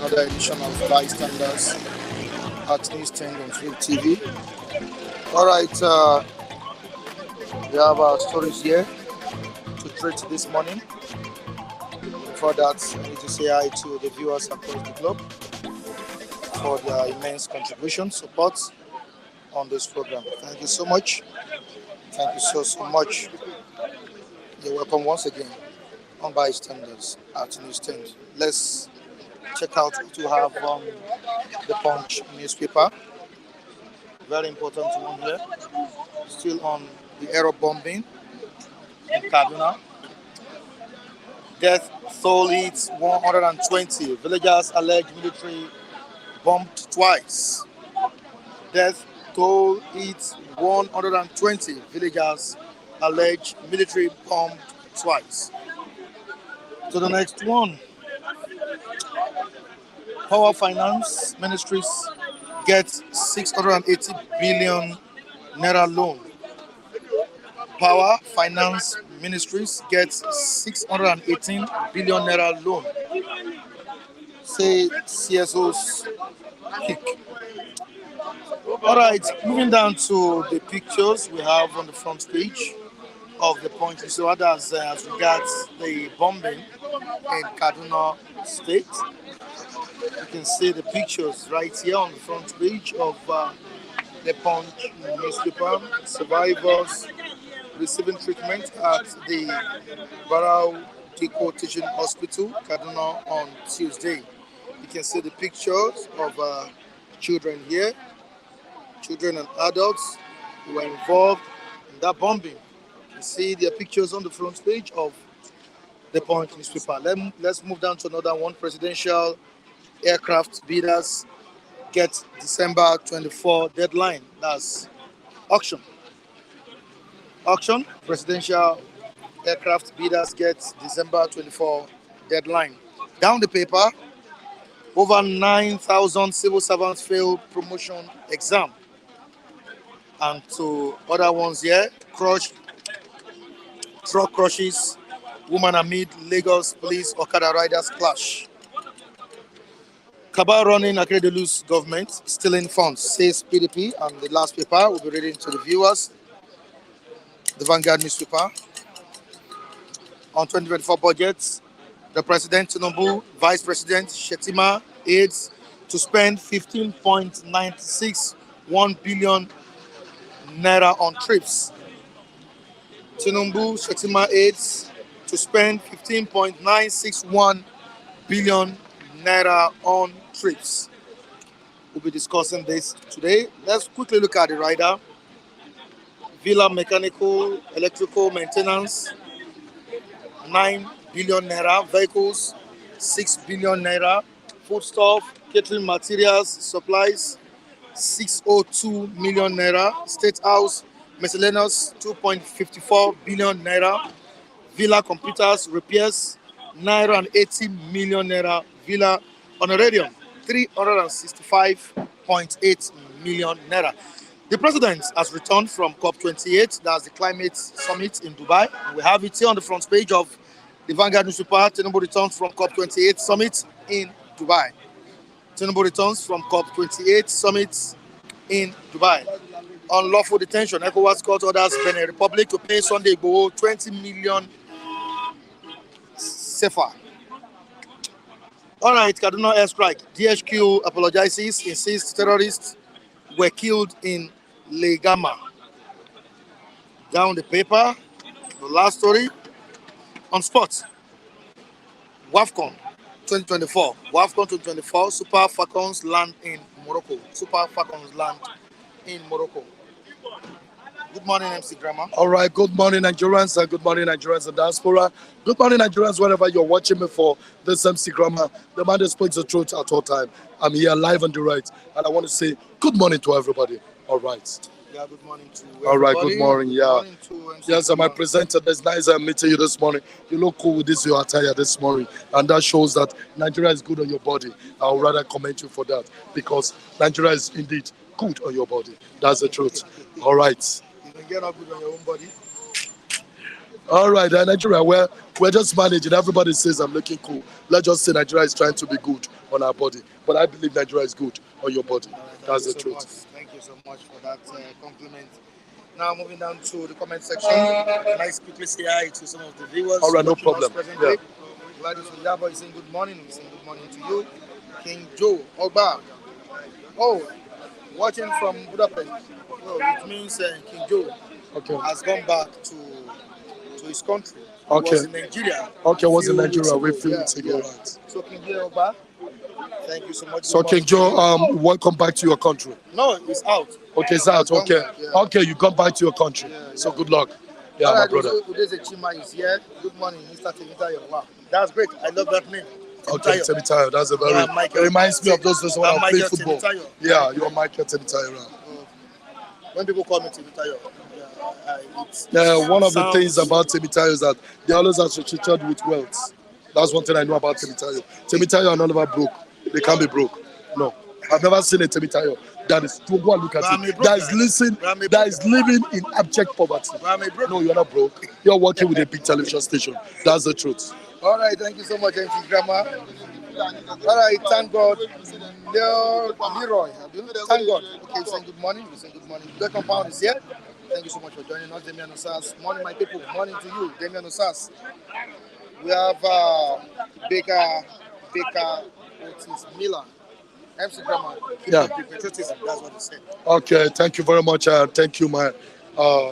another edition of Bystanders at News 10 on Free TV. Alright, we have our stories here to treat this morning. Before that, I need to say hi to the viewers across the globe for their immense contribution, support on this program. Thank you so much. Thank you so much. You're welcome once again on Bystanders at News 10. Let's check out what you have on the Punch newspaper. Very important one here. Still on the aero bombing in Kaduna. Death toll hits 120. Villagers allege military bombed twice. Death toll hits 120. Villagers allege military bombed twice. To the next one. Power Finance Ministries get 680 billion naira loan. Power Finance Ministries get 618 billion naira loan. Say CSO's kick. All right, moving down to the pictures we have on the front page of the Punch. So others as regards the bombing in Kaduna State. You can see the pictures right here on the front page of the Punch newspaper. Survivors receiving treatment at the Atiku Teaching Hospital, Kaduna, on Tuesday. You can see the pictures of children here, children and adults who were involved in that bombing. You see their pictures on the front page of the Punch newspaper. Let's move down to another one. Presidential aircraft bidders get December 24 deadline. That's auction. Presidential aircraft bidders get December 24 deadline. Down the paper, over 9,000 civil servants fail promotion exam. And to other ones here, truck crushes, woman amid Lagos police Okada riders clash. Cabal running Akeredolu's government, stealing funds, says PDP. And the last paper we'll be reading to the viewers, the Vanguard newspaper. On 2024 budgets, the President Tinubu, Vice President Shettima aids to spend 15.961 billion naira on trips. Tinubu, Shettima aids to spend 15.961 billion naira on trips. We'll be discussing this today. Let's quickly look at the rider. Villa mechanical, electrical maintenance, 9 billion naira. Vehicles, 6 billion naira. Foodstuff, catering materials, supplies, 602 million naira. State House, miscellaneous, 2.54 billion naira. Villa computers, repairs, 980 million naira. Villa honorarium, 365.8 million naira. The president has returned from COP-28, that's the climate summit in Dubai. We have it here on the front page of the Vanguard newspaper. Tinubu returns from COP-28 summit in Dubai. Tinubu returns from COP-28 summit in Dubai. Unlawful detention. ECOWAS court orders Benin Republic to pay Sunday Igboho 20 million CFA. All right, Kaduna airstrike. DHQ apologizes, insists terrorists were killed in Legama. Down the paper, the last story on sports. WAFCON 2024. WAFCON 2024. Super Falcons land in Morocco. Good morning, MC Grammar. All right, good morning, Nigerians, and good morning, Nigerians and diaspora. Good morning, Nigerians, wherever you're watching me for this MC Grammar. The man that speaks the truth at all time. I'm here live on the right, and I want to say good morning to everybody. All right. Yeah, good morning to everybody. All right, good morning, yeah. Good morning to MC yes, I'm a presenter. It's nice meeting you this morning. You look cool with this your attire this morning, and that shows that Nigeria is good on your body. I would rather commend you for that, because Nigeria is indeed good on your body. That's the truth. All right. You're not good on your own body. All right, Nigeria, we're just managing. Everybody says I'm looking cool. Let's just say Nigeria is trying to be good on our body. But I believe Nigeria is good on your body. That's the truth. Thank you so much for that compliment. Now moving down to the comment section. Can I quickly say hi to some of the viewers? All right, no problem. Yeah. Gladys Uyabo is saying good morning. We're saying good morning to you. King Joe Ogba. Oh, watching from Budapest. Oh, it means King Joe has gone back to his country. Okay. Was in Nigeria. Okay, was in Nigeria. We feel it ago, right? So King Joe Ogba, thank you so much. So King Joe, welcome back to your country. No, it's out. Okay, it's out. Okay. Okay, you come back to your country. So good luck. Yeah, my brother. Udeze Chima is here. Good morning, Mr. Temitayo. Wow, that's great. I love that name. Okay, Temitayo. That's a very. It reminds me of those days when I played football. Yeah, you're Michael Temitayo. When people call me Temitayo, one of the things about Temitayo is that they always associated with wealth. That's one thing I know about Temitayo. Temitayo are never broke. They can't be broke. No, I've never seen a Temitayo that is. Go and look at it. That is living in abject poverty. No, you're not broke. You're working with a big television station. That's the truth. All right, thank you so much, MC Grammar. All right, thank God. Leroy, thank God. Okay, saying good morning. We're saying good morning. The compound is here. Thank you so much for joining us, Damian Osas. Morning, my people. Morning to you, Damian Osas. We have Baker Otis Miller. MC Grammar. Yeah. Patriotism, that's what he said. Okay, thank you very much. Thank you, man.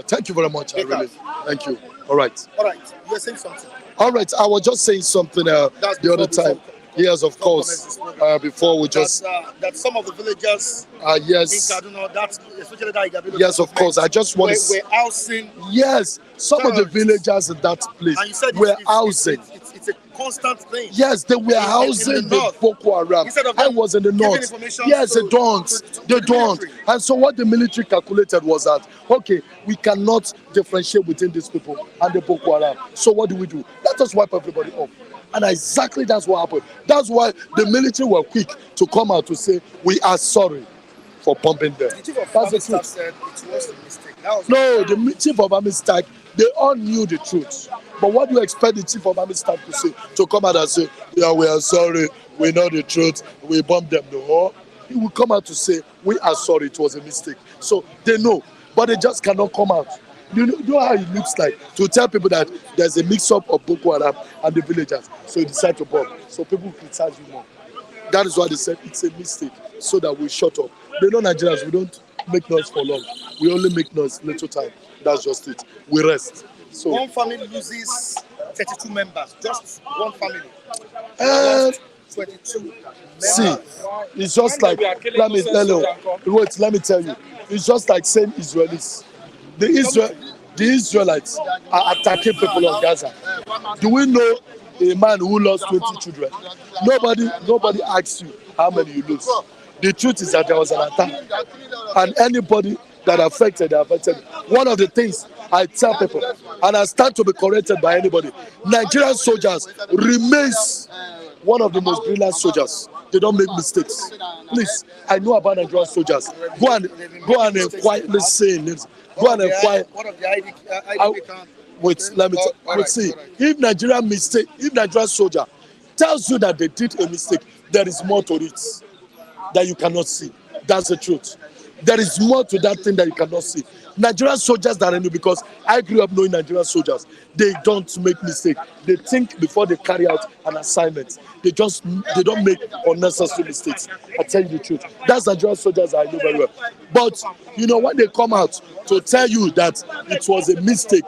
Thank you very much. I really. Thank you. All right. All right. You were saying something. All right. I was just saying something the other time. Yes, of course. Before we just that some of the villagers yes, in Kaduna, that's especially that Igabelo yes, of course. I just want to we're housing. Yes, some of the villagers in that place were housing. It's a constant thing. Yes, they were housing in the Boko Haram. I was in the north. Yes, they don't. And so what the military calculated was that, okay, we cannot differentiate between these people and the Boko Haram. So what do? Let us wipe everybody off. And exactly that's what happened. That's why the military were quick to come out to say, we are sorry for pumping them. The chief of army staff said it was a mistake. No, the chief of army staff, they all knew the truth. But what do you expect the chief of army staff to say? To come out and say, yeah, we are sorry, we know the truth, we bombed them. No, he will come out to say, we are sorry, it was a mistake. So they know, but they just cannot come out. You know how it looks like to tell people that there's a mix-up of Boko Haram and the villagers. So you decide to bomb. So people criticize you more. That is why they said it's a mistake, so that we shut up. They know Nigerians, we don't make noise for long. We only make noise little time. That's just it. We rest. So one family loses 32 members. Just one family. 22 members. See, it's just like, let me tell you. It's just like saying Israelis. The Israelites are attacking people on Gaza. Do we know a man who lost 20 children? Nobody asks you how many you lose. The truth is that there was an attack, and anybody that affected. One of the things I tell people, and I stand to be corrected by anybody, Nigerian soldiers remains one of the most brilliant soldiers. They don't make mistakes. Please, I know about Nigerian soldiers. Go and quietly say names. Go and inquire. Wait, let me see. If Nigerian soldier tells you that they did a mistake, there is more to it that you cannot see. That's the truth. There is more to that thing that you cannot see. Nigerian soldiers that I know, because I grew up knowing Nigerian soldiers, they don't make mistakes. They think before they carry out an assignment. They don't make unnecessary mistakes. I tell you the truth. That's Nigerian soldiers I know very well. But when they come out to tell you that it was a mistake,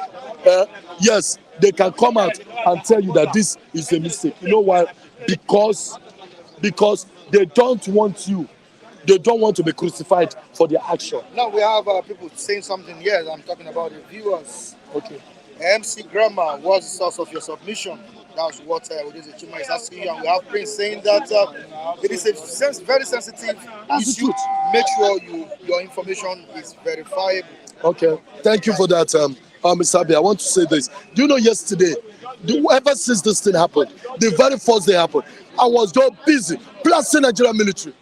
yes, they can come out and tell you that this is a mistake. You know why? Because they don't want you. They don't want to be crucified for their action. Now we have people saying something here. I'm talking about the viewers. Okay. MC Grammar, what's the source of your submission? That's what Udeze Chima is asking you. And we have Prince saying that it is a very sensitive issue. Make sure your information is verifiable. Okay. Thank you for that, Mr. Abi. I want to say this. Do you know yesterday, ever since this thing happened, the very first day happened, I was so busy blasting Nigerian military.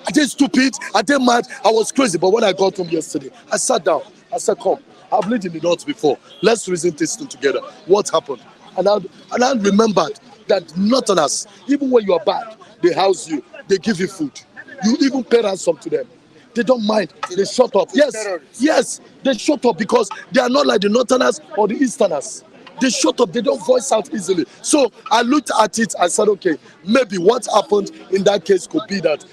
I did stupid, I did mad, I was crazy. But when I got home yesterday, I sat down. I said, come, I've lived in the north before. Let's reason this thing together. What happened? And I remembered that northerners, even when you are bad, they house you, they give you food. You even pay ransom to them. They don't mind. They shut up. Yes, yes, they shut up because they are not like the northerners or the easterners. They shut up. They don't voice out easily. So I looked at it. I said, okay, maybe what happened in that case could be that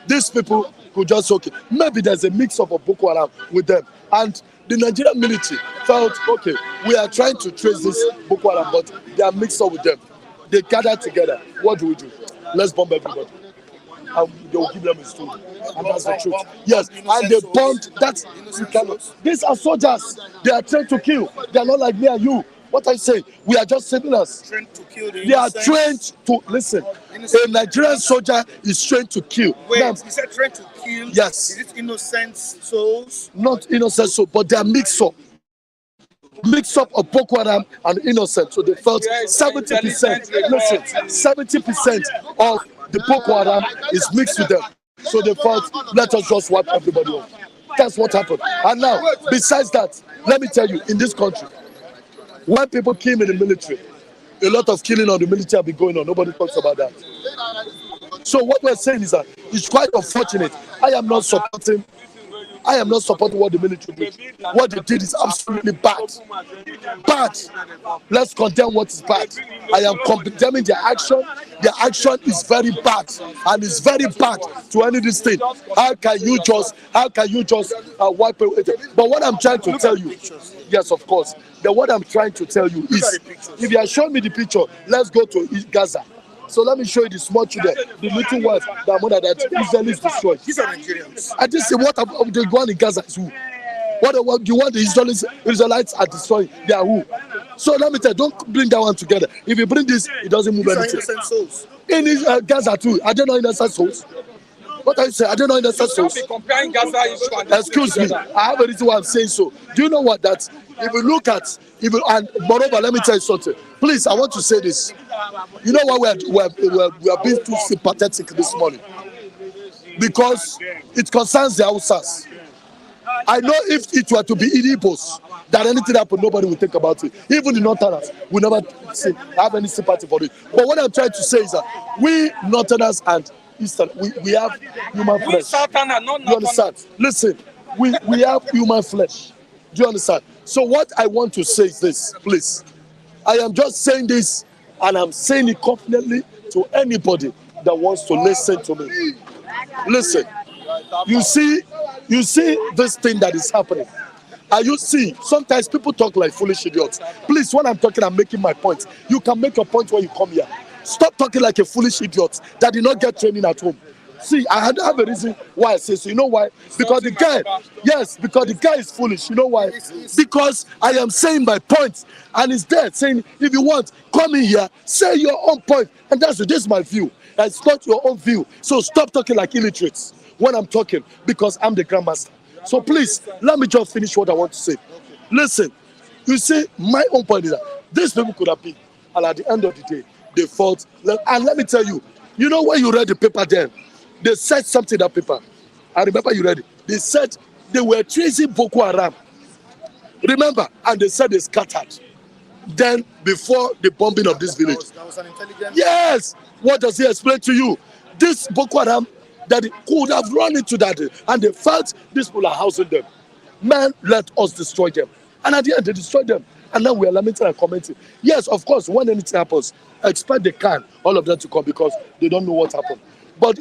these people could just okay. Maybe there's a mix up of Boko Haram with them, and the Nigerian military felt okay. We are trying to trace this Boko Haram, but they are mixed up with them. They gathered together. What do we do? Let's bomb everybody. And they will give them a story. And that's the truth. Yes, and they bombed. That's these are soldiers. They are trained to kill. They are not like me and you. What I say, we are just civilians. Trained to kill the They are trained to listen. A Nigerian soldier is trained to kill. Wait, now, is that trained to kill? Yes. Is it innocent souls? Not innocent souls, but they are mixed up. Mix up of Boko Haram and innocent. So they felt 70%. Listen, 70% of the Boko Haram is mixed with them. So they felt, let us just wipe everybody off. That's what happened. And now, besides that, let me tell you, in this country, when people kill in the military, a lot of killing on the military have been going on. Nobody talks about that. So what we're saying is that it's quite unfortunate. I am not supporting what the military did. What they did is absolutely bad. Bad. Let's condemn what is bad. I am condemning their action. Their action is very bad, and it's very bad to any this thing. How can you just wipe away? But what I'm trying to tell you, yes, of course. What I'm trying to tell you is, if you are showing me the picture, let's go to Gaza. So let me show you the small children, the little ones, the mother that Israelis destroyed. These are Nigerians. I just say what about the one in Gaza is who? What you want the Israelites are destroying? They are who? So let me tell you, don't bring that one together. If you bring this, it doesn't move anything. Innocent souls. In Gaza too, I don't know innocent souls. What are you saying? I don't know innocent souls. Comparing Gaza issue and excuse me, I have a reason why I'm saying so. Do you know what that? If you look at, and moreover, let me tell you something. Please, I want to say this. You know why we are being too sympathetic this morning? Because it concerns the Hausas. I know if it were to be Igbos, that anything happened, nobody will think about it. Even the Northerners will never have any sympathy for it. But what I'm trying to say is that we Northerners and Eastern, we have human flesh. You understand? Listen, we have human flesh. Do you understand? So what I want to say is this, please. I am just saying this, and I'm saying it confidently to anybody that wants to listen to me. Listen, you see this thing that is happening. And you see, sometimes people talk like foolish idiots. Please, when I'm talking, I'm making my point. You can make your point when you come here. Stop talking like a foolish idiot that did not get training at home. See, I have a reason why I say so. You know why? Because the guy is foolish. You know why? Because I am saying my point, and he's there saying, if you want, come in here, say your own point, and this is my view. It's not your own view. So stop talking like illiterates when I'm talking, because I'm the grandmaster. So please, let me just finish what I want to say. Listen, you see, my own point is that these people could have been, and at the end of the day, they fought. And let me tell you, you know when you read the paper then, they said something in that paper. I remember you read it. They said they were tracing Boko Haram. Remember? And they said they scattered. Then, before the bombing of this village. That was an intelligence. Yes! What does he explain to you? This Boko Haram, that it could have run into that, and they felt these people are housing them. Man, let us destroy them. And at the end, they destroyed them. And now we are lamenting and commenting. Yes, of course, when anything happens, expect they can, all of them to come, because they don't know what happened. But,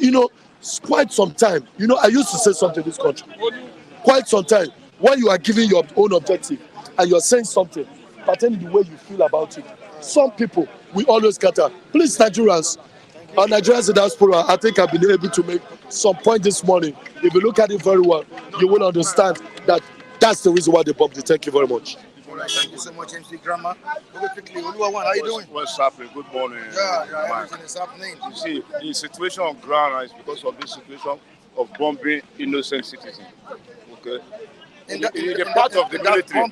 quite some time, I used to say something in this country. Quite some time, when you are giving your own objective and you're saying something, pertaining to the way you feel about it, some people will always scatter. Please, Nigerians, or Nigerians in diaspora, I think I've been able to make some point this morning. If you look at it very well, you will understand that that's the reason why they bombed it. Thank you very much. All right, thank you so much, MC Grammar. Very quickly, Oluwawan, how you doing? What's happening? Good morning. Yeah, everything is happening. You see, the situation on ground is because of this situation of bombing innocent citizens. Okay. In the part of the military,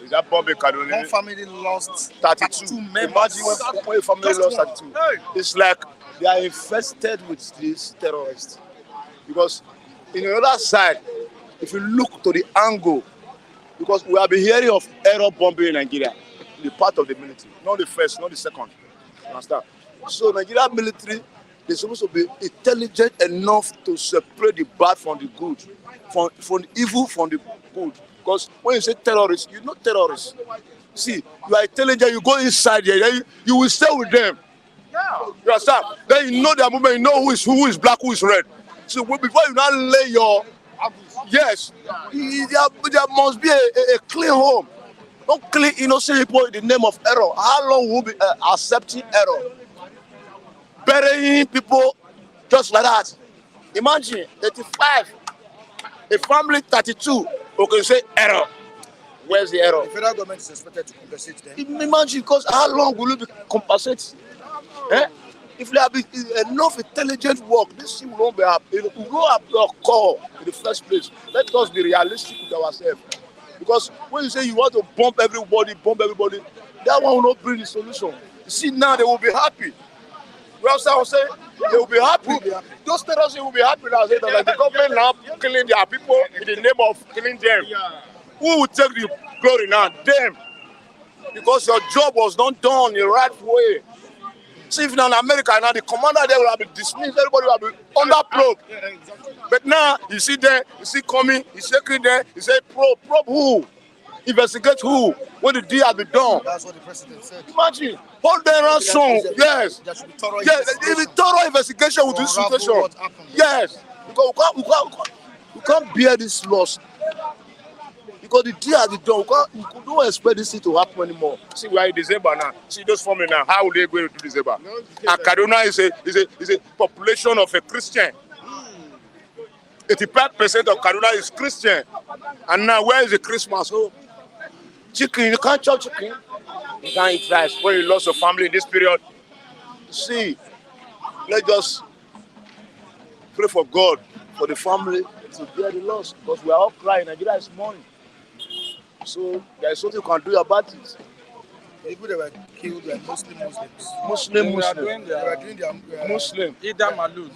that bombing in Kaduna, one family lost 32 members. Imagine when a family lost 32. It's like they are infested with these terrorists. Because in the other side, if you look to the angle Because we have been hearing of error bombing in Nigeria, the part of the military, not the first, not the second. You understand? So Nigeria military, they're supposed to be intelligent enough to separate the bad from the good, from the evil from the good. Because when you say terrorists, you know terrorists. See, you are intelligent, you go inside there, then you will stay with them. You understand? Then you know their movement, you know who is black, who is red. So before you now lay your, yes, there must be a clean home. Don't kill innocent people in the name of error. How long will we be accepting error? Burying people just like that. Imagine 85, a family 32, who can say error. Where's the error? The federal government is expected to compensate them. Imagine, because how long will you be compensated? If there have been enough intelligent work, this thing will not be up. It will not have occur in the first place. Let us be realistic with ourselves. Because when you say you want to bomb everybody, that one will not bring the solution. You see, now they will be happy. You understand what I'm saying? They will be happy. Those terrorists will be happy now. Like the government now killing their people in the name of killing them. Who will take the glory now? Them. Because your job was not done the right way. See, if now in America, now the commander there will have been dismissed, everybody will be under probe. But now, you see there, you see coming, you shaking there, you say probe who? Investigate who? When the deal has been done. That's what the president said. Imagine, hold their ransom, yes. There should be thorough Thorough investigation with this situation. Yes, because we can't bear this loss. Because the deal has been done, we don't expect this thing to happen anymore. See, we are in December now. See those forming now. How will they go into December? And Kaduna is a population of a Christian. 85% of Kaduna is Christian. And now where is the Christmas? Oh, chicken, you can't chop chicken. You can't eat rice. When you lost your family in this period, see, let's just pray for God, for the family to bear the loss. Because we are all crying. Nigeria is mourning. So there is something you can do about it. The people that were killed were Muslims. Muslim. They were doing their Muslim. Ida Malud.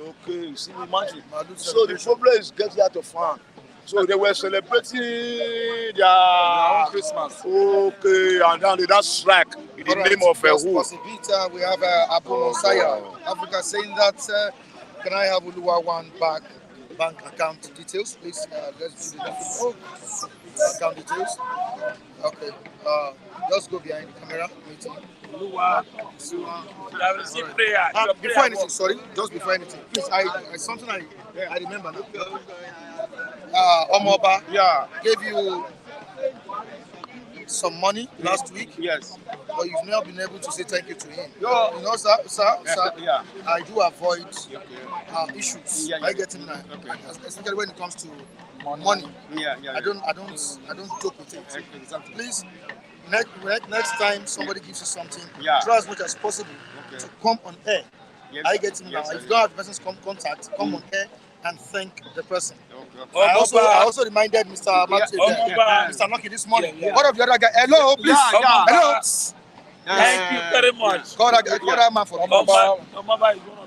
Okay. You see, imagine. So the problem is getting out of hand. So they were celebrating their own Christmas. Okay, and then they just strike in the name of who? We have Abu Mosaya, Africa, saying that can I have Uluwa one bank account details, please? Let's do the account details. Okay. Just go behind the camera. Before anything, sorry, just before anything, please. Something I remember now. Omoba gave you some money last week. Yes. But you've never been able to say thank you to him. You know, sir, Yeah. I do avoid issues. I get him now, especially when it comes to money. I don't joke with it. Exactly. Please, next time somebody gives you something, try as much as possible to come on air. Yes. I get him now. If you don't have the person's contact, come on air and thank the person. Okay. I also reminded Mr. Matthew, Mr. Lucky this morning. What of the other guy? Hello, please. Hello. Thank you very much. Call that man for me.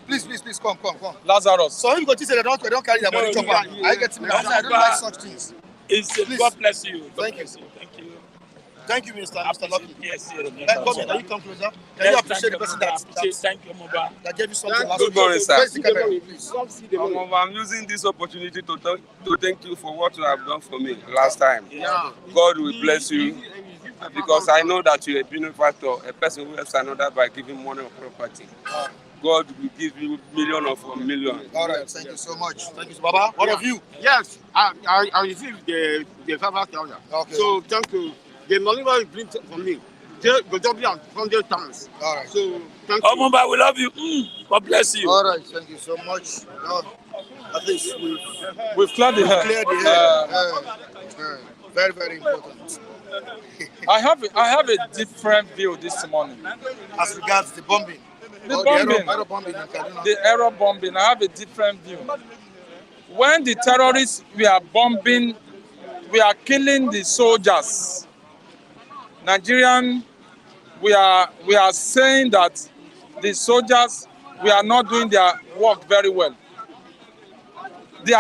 Please, come. Lazarus. So if you go to say they don't carry their money chopper, I get him. I don't like such things. God bless you. Thank you. Thank you, Mr. Lucky. Yes, Can you come closer? Can you appreciate the person that gave you something last week? Good morning, sir. Where's the camera, please? I'm using this opportunity to thank you for what you have done for me last time. Yeah. God will bless you, because I know that you're a benefactor, a person who helps another by giving money or property. God will give you million of million. All right, thank you so much. Thank you, Baba. What of you? Yes, I received the 5,000. Okay. So thank you. The money was bring for me. The job is 100 times. All right. So thank you. Mumba, we love you. God bless you. All right, thank you so much. At least We've cleared the cleared the air. Very, very important. I have a different view this morning. As regards the bombing. The bombing. Aero bombing in Kaduna. The aero bombing, I have a different view. When the terrorists were bombing, we are killing the soldiers. Nigerian, we are saying that the soldiers, we are not doing their work very well. The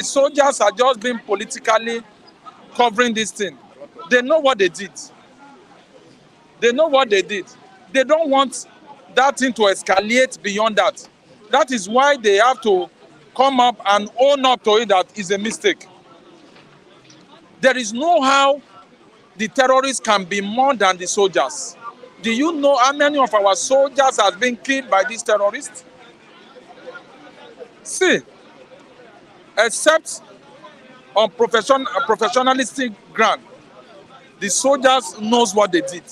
soldiers are just being politically covering this thing. They know what they did. They know what they did. They don't want that thing to escalate beyond that. That is why they have to come up and own up to it that is a mistake. There is no how the terrorists can be more than the soldiers. Do you know how many of our soldiers have been killed by these terrorists? See, except on professionalistic ground, the soldiers knows what they did.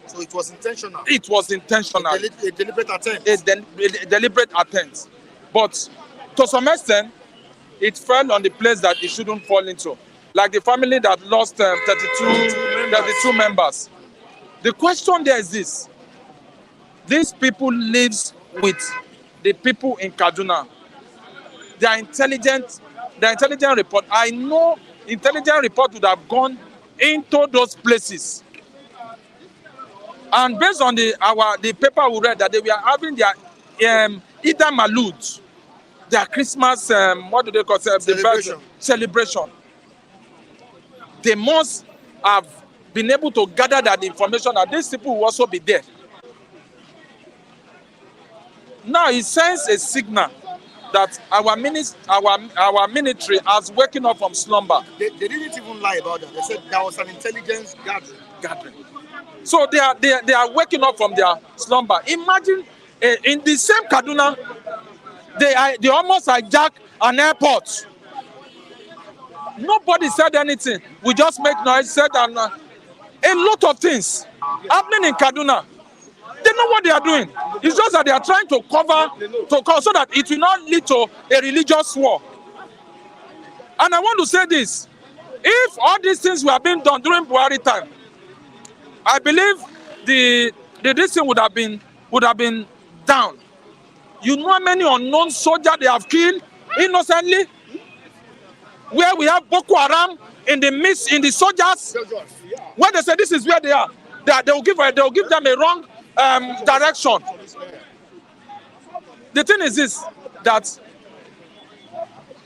So it was intentional. It was intentional. A deliberate attempt. A deliberate attempt. But to some extent, it fell on the place that it shouldn't fall into. Like the family that lost 32 members. The question there is this. These people live with the people in Kaduna. Their intelligent report. I know intelligent report would have gone into those places. And based on the paper we read, that they were having their Eid al-Malud, their Christmas, what do they call it? Celebration. They must have been able to gather that information that these people will also be there. Now it sends a signal that our military has waking up from slumber. They didn't even lie about that. They said there was an intelligence gathering. So they are waking up from their slumber. Imagine in the same Kaduna, they almost hijacked an airport. Nobody said anything. We just make noise, said and a lot of things happening in Kaduna. They know what they are doing. It's just that they are trying to cover so that it will not lead to a religious war. And I want to say this: if all these things were being done during Buhari time, I believe this thing would have been down. You know how many unknown soldiers they have killed innocently? Where we have Boko Haram in the soldiers, where they say this is where they are, they will give them a wrong direction. The thing is this, that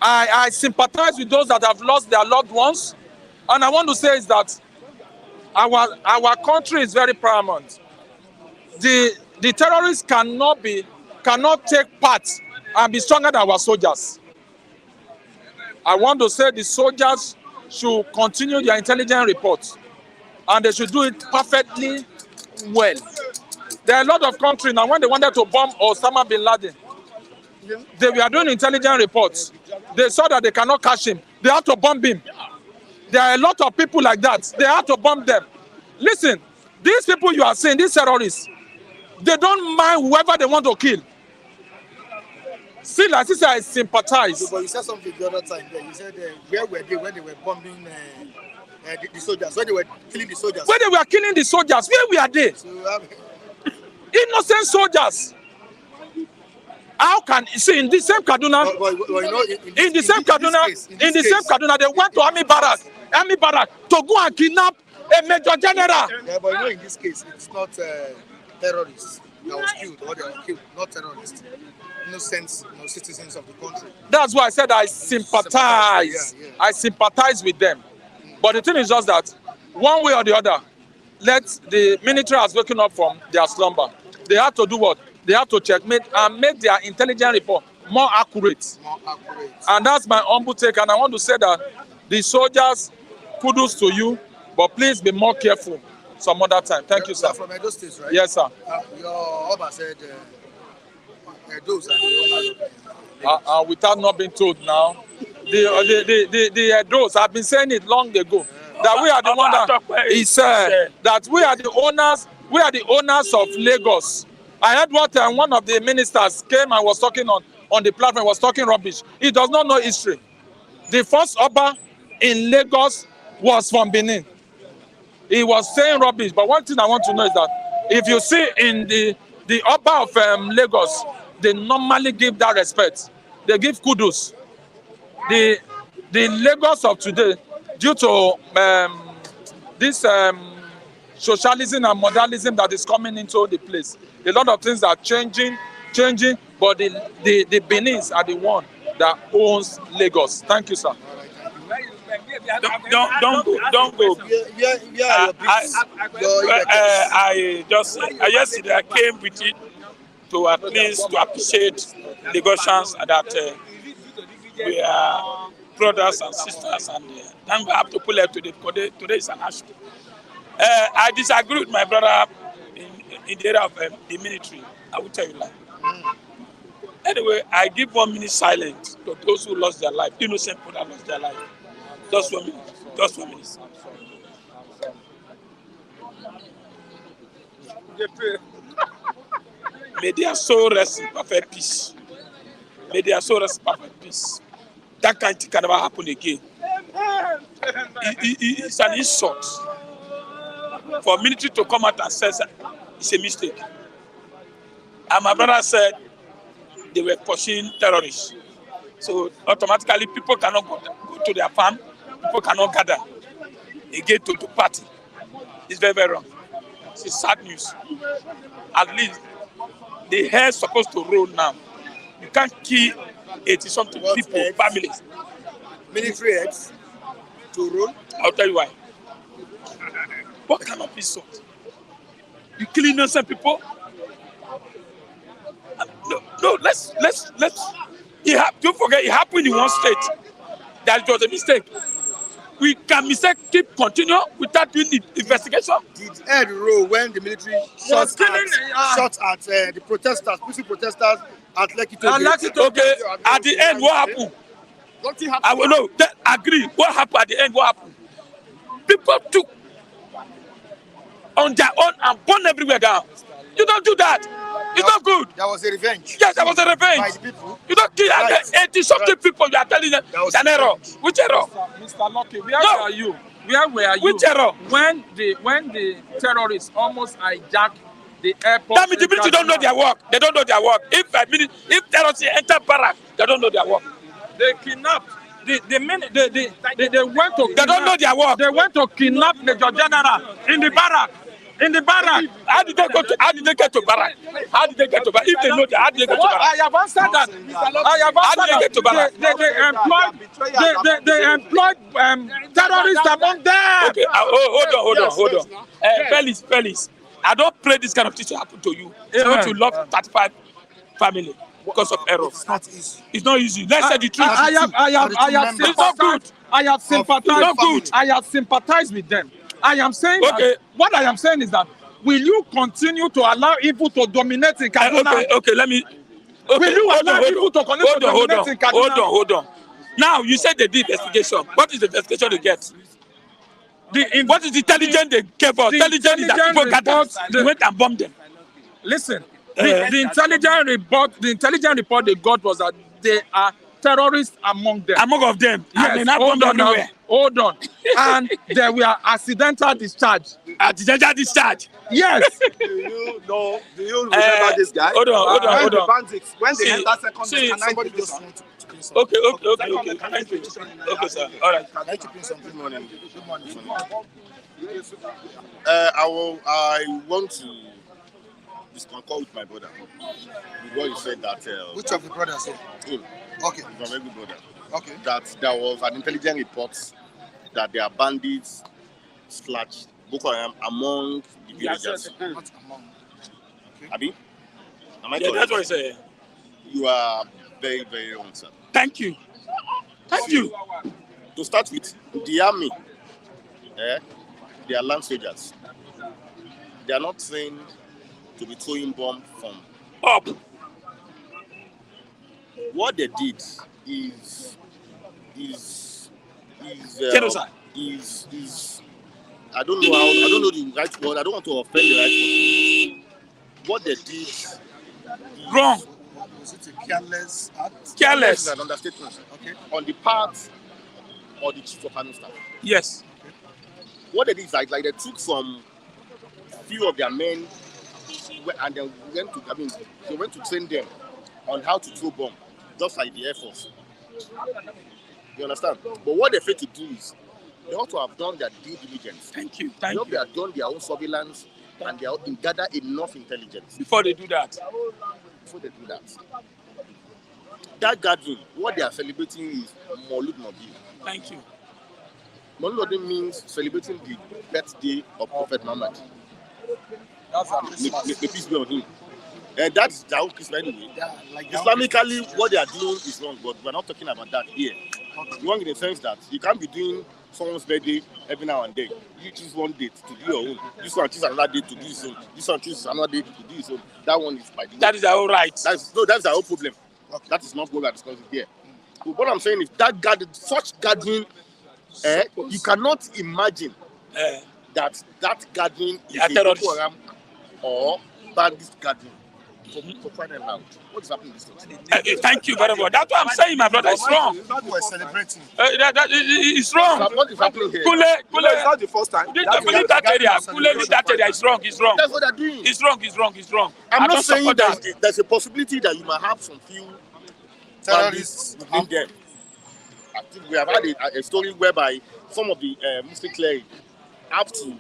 I sympathize with those that have lost their loved ones, and I want to say is that our country is very paramount. The terrorists cannot take part and be stronger than our soldiers. I want to say the soldiers should continue their intelligence reports, and they should do it perfectly well. There are a lot of countries now, when they wanted to bomb Osama bin Laden, they were doing intelligence reports. They saw that they cannot catch him. They had to bomb him. There are a lot of people like that. They had to bomb them. Listen, these people you are seeing, these terrorists, they don't mind whoever they want to kill. See, like I sympathize. But you said something the other time there. You said where were they when they were bombing the soldiers? When they were killing the soldiers? When they were killing the soldiers, where were they? So, innocent soldiers. How can see in the same Kaduna? In the same Kaduna, they went to army barrack to go and kidnap a major general. Yeah, but you know, in this case, it's not terrorists that was killed, or they were killed, not terrorists. Innocent, citizens of the country. That's why I said I sympathize. Yeah. I sympathize with them. But the thing is just that, one way or the other, let the military has woken up from their slumber. They have to do what? They have to checkmate and make their intelligence report more accurate. And that's my humble take. And I want to say that the soldiers, kudos to you, but please be more careful some other time. Thank you, sir. From Edo State, right? Yes, sir. Your Oba said those are the owners. Without not being told now, the those I've been saying it long ago. That we are the one that he said that we are the owners of Lagos. I heard what one of the ministers came and was talking on the platform, was talking rubbish. He does not know history. The first Oba in Lagos was from Benin. He was saying rubbish, but one thing I want to know is that if you see in the Oba of Lagos, they normally give that respect. They give kudos. The Lagos of today, due to this socialism and modernism that is coming into the place, a lot of things are changing, but the Benins are the one that owns Lagos. Thank you, sir. Don't go. Don't go. Where are your beats? Yesterday I came with it to at least to appreciate Lagosians that we are brothers and sisters, and then we have to pull up today because today is an issue. I disagree with my brother in the area of the military. I will tell you that. Anyway, I give 1 minute silence to those who lost their life, innocent people that lost their life. Just 1 minute. Just 1 minute. May their soul rest in perfect peace. May their soul rest in perfect peace. That kind of thing can never happen again. It's an insult for military to come out and say it's a mistake. And my brother said they were pursuing terrorists. So automatically people cannot go to their farm, people cannot gather again to party. It's very, very wrong. It's sad news. At least the hair is supposed to roll now. You can't kill 80-something people, heads? Families. Military heads to roll? I'll tell you why. What kind of insult? You kill innocent people? No, let's. Don't forget, it happened in one state. That was a mistake. We can keep continue without doing the investigation. Did head roll when the military shot at the protesters, peaceful protesters at Lekki? Okay, at the end, what happened? I will know. Agree. What happened at the end? What happened? People took on their own and burned everywhere down. You don't do that. It's not good. There was a revenge. Yes, there was a revenge. By the people. You don't kill 80-something people. You are telling them it's an error. Which error? Mr. Lucky, where were you? Where were you? Which error? When the terrorists almost hijacked the airport. That means the military don't know their work. They don't know their work. If terrorists enter barrack, they don't know their work. They kidnapped. They went to. They don't know their work. They went to kidnap Major General in the barrack. In the barrack. How did they get to barrack? How did they get to barrack? If they know that, how did they get to barrack? I have answered that. How did they get to barrack? They employed terrorists among them. Okay, hold on. Felix, I don't pray this kind of thing to happen to you. So you love 35 family because of error. It's not easy. It's not easy. Let's say the truth. I have sympathized. I have sympathized with them. I am saying what I am saying is that will you continue to allow evil to dominate in Kaduna? Okay, let me. Will you allow evil to continue to dominate in Kaduna? Hold on. Now you said they did investigation. What is the investigation they get? What is the intelligence they gave us? Intelligence is that people gathered. They went and bombed them. Listen, the intelligence report they got was that they are terrorists among them. Among them. Yes, hold on. And there were accidental discharge. Accidental discharge? Yes. Do you remember this guy? Hold on. Bandits, when they enter second, Somebody just want to Okay. Thank you. Okay, sir. All right. I'd like to bring some good morning. Good morning. I want to concur with my brother. With what you said that. Which of the brothers here? Him. Okay. He's a very good brother. Okay. That there was an intelligence report that there are bandits / Boko Haram among the villagers. Not among. Okay. Abi? Am I Yeah, that's what I say. You are very, very wrong, sir. Thank you. To start with, the army, they are land soldiers. They are not trained to be throwing bombs from up. What they did is genocide. I don't know the right word. I don't want to offend the right word. What they did wrong. Was it a careless act? Careless. An understatement. Okay. On the part of the chief of army staff. Yes. Okay. What they did is like they took some few of their men and then they went to train them on how to throw bomb, just like the Air Force. You understand? But what they failed to do is they ought to have done their due diligence. Thank you. They ought to have done their own surveillance and they ought to gather enough intelligence before they do that. That gathering, what they are celebrating is Maulud Nabi. Thank you. Maulud means celebrating the birthday of Prophet Muhammad. May peace be on him. And that's their own Christmas anyway. Islamically, what they are doing is wrong, but we're not talking about that here. Wrong in the sense that you can't be doing someone's birthday every now and then. You choose one date to do your own. This one choose another date to do his own. This one choose another date to do his own. That one is by the way. That is our right. That's our own problem. Okay. That is not what we are discussing here. So what I'm saying is that such gathering, you cannot imagine that gathering is a Boko Haram or bandit gathering. For crying out loud, what is happening in this country? Thank you very much. That's what I'm saying, my brother. It's wrong. People were celebrating. It's wrong. What is happening here? Kule, It's not the first time. leave that area. Kule, leave that area. It's wrong. It's wrong. That's what they're doing. It's wrong. It's wrong. It's wrong. I'm I not don't saying support that. there's a possibility that you might have some few terrorists within them. I think we have had a story whereby some of the Muslim cleric have to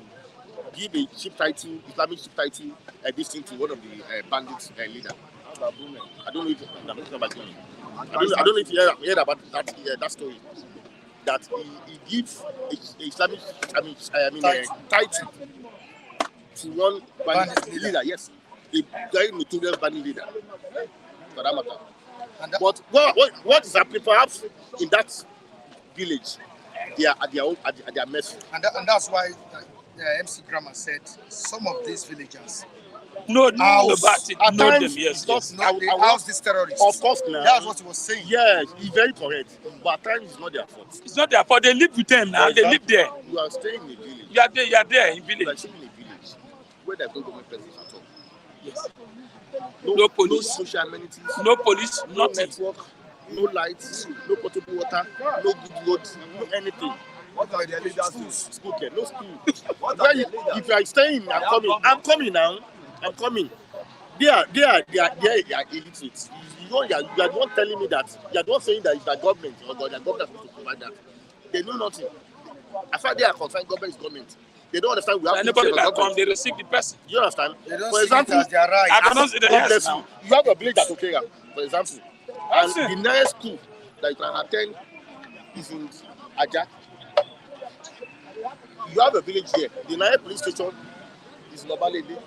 give a chief title, Islamic chief title, this thing to one of the bandits leader. I don't know if I don't know if you heard about that story. That he gives a Islamic title to one bandit leader. Yes, a very notorious bandit leader. For that matter. But what is happening? Perhaps in that village, they are at their mercy. And that's why MC Grammar said some of these villagers Know about it. At Know them. times, Yes. they house these terrorists. Of course, now. That's what he was saying. Yes, he's very correct. But at times, it's not their fault. It's not their fault. They live with them now. They live there. You are staying in a village. You are there. You are there in You are village. staying in a village where there's no government presence at all. Yes. No No police. No social amenities. No police. No Nothing. network. No lights. No potable water. No good roads. No anything. What are the leaders doing? School care. No school. If you are staying, I'm coming now. I'm coming. They are illiterate. You are the one telling me that. You are the one saying that it's the government or the government is supposed to provide that. They know nothing. As far as they are concerned, government is government. They don't understand we have Anybody to that come, they receive the person. You understand? They don't For see example, it as their right. I cannot see the God yes bless now. you. You have a village at Okera, for example, and see. the nearest school that you can attend is in Ajak. You have a village here. The nearest police station is in Obalede.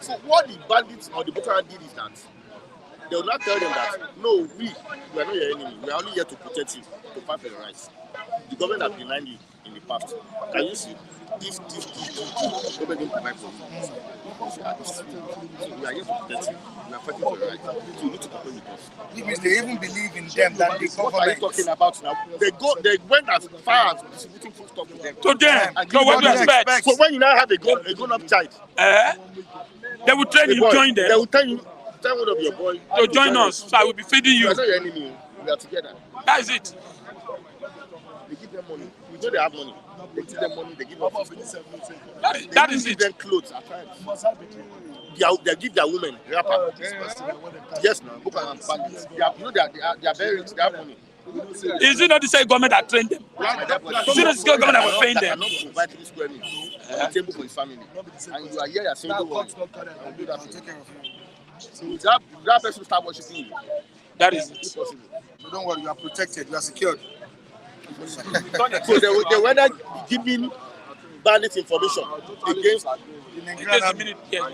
So what the bandits or the Boko Haram did is that they will not tell them that no, we are not your enemy. We are only here to protect you, to fight for your rights. The government has denied you in the past. Can you see this government don't provide for you? So we are here to protect you. We are fighting for your rights. So you need to comply with us. It means they even believe in them than the What are you government. talking about now? They went as far as distributing food stuff to them. To them. And So what do you them expect? So when you now have a grown-up child, They will train a you, boy, join they them will tell one of your boys to join us. So I will be feeding You you. are not your enemy. We are together. That is it. They give them money. We know they have money. They give them money. They give them food. That They is give it. them clothes at times. They give their women wrapper. Yes, now. Boko Haram bandits. They are very rich. They have money. Is it not the same government that trained them? Is it not the same government that was paying them? Cannot provide 3 square meters on the table for his family. And you are here, you are saying, don't worry. I'll do that for you. So if that person start worshiping you, That is it's it. possible. So don't worry, you are protected, you are secured. So they were not giving bandit information against. Just a minute. Yes,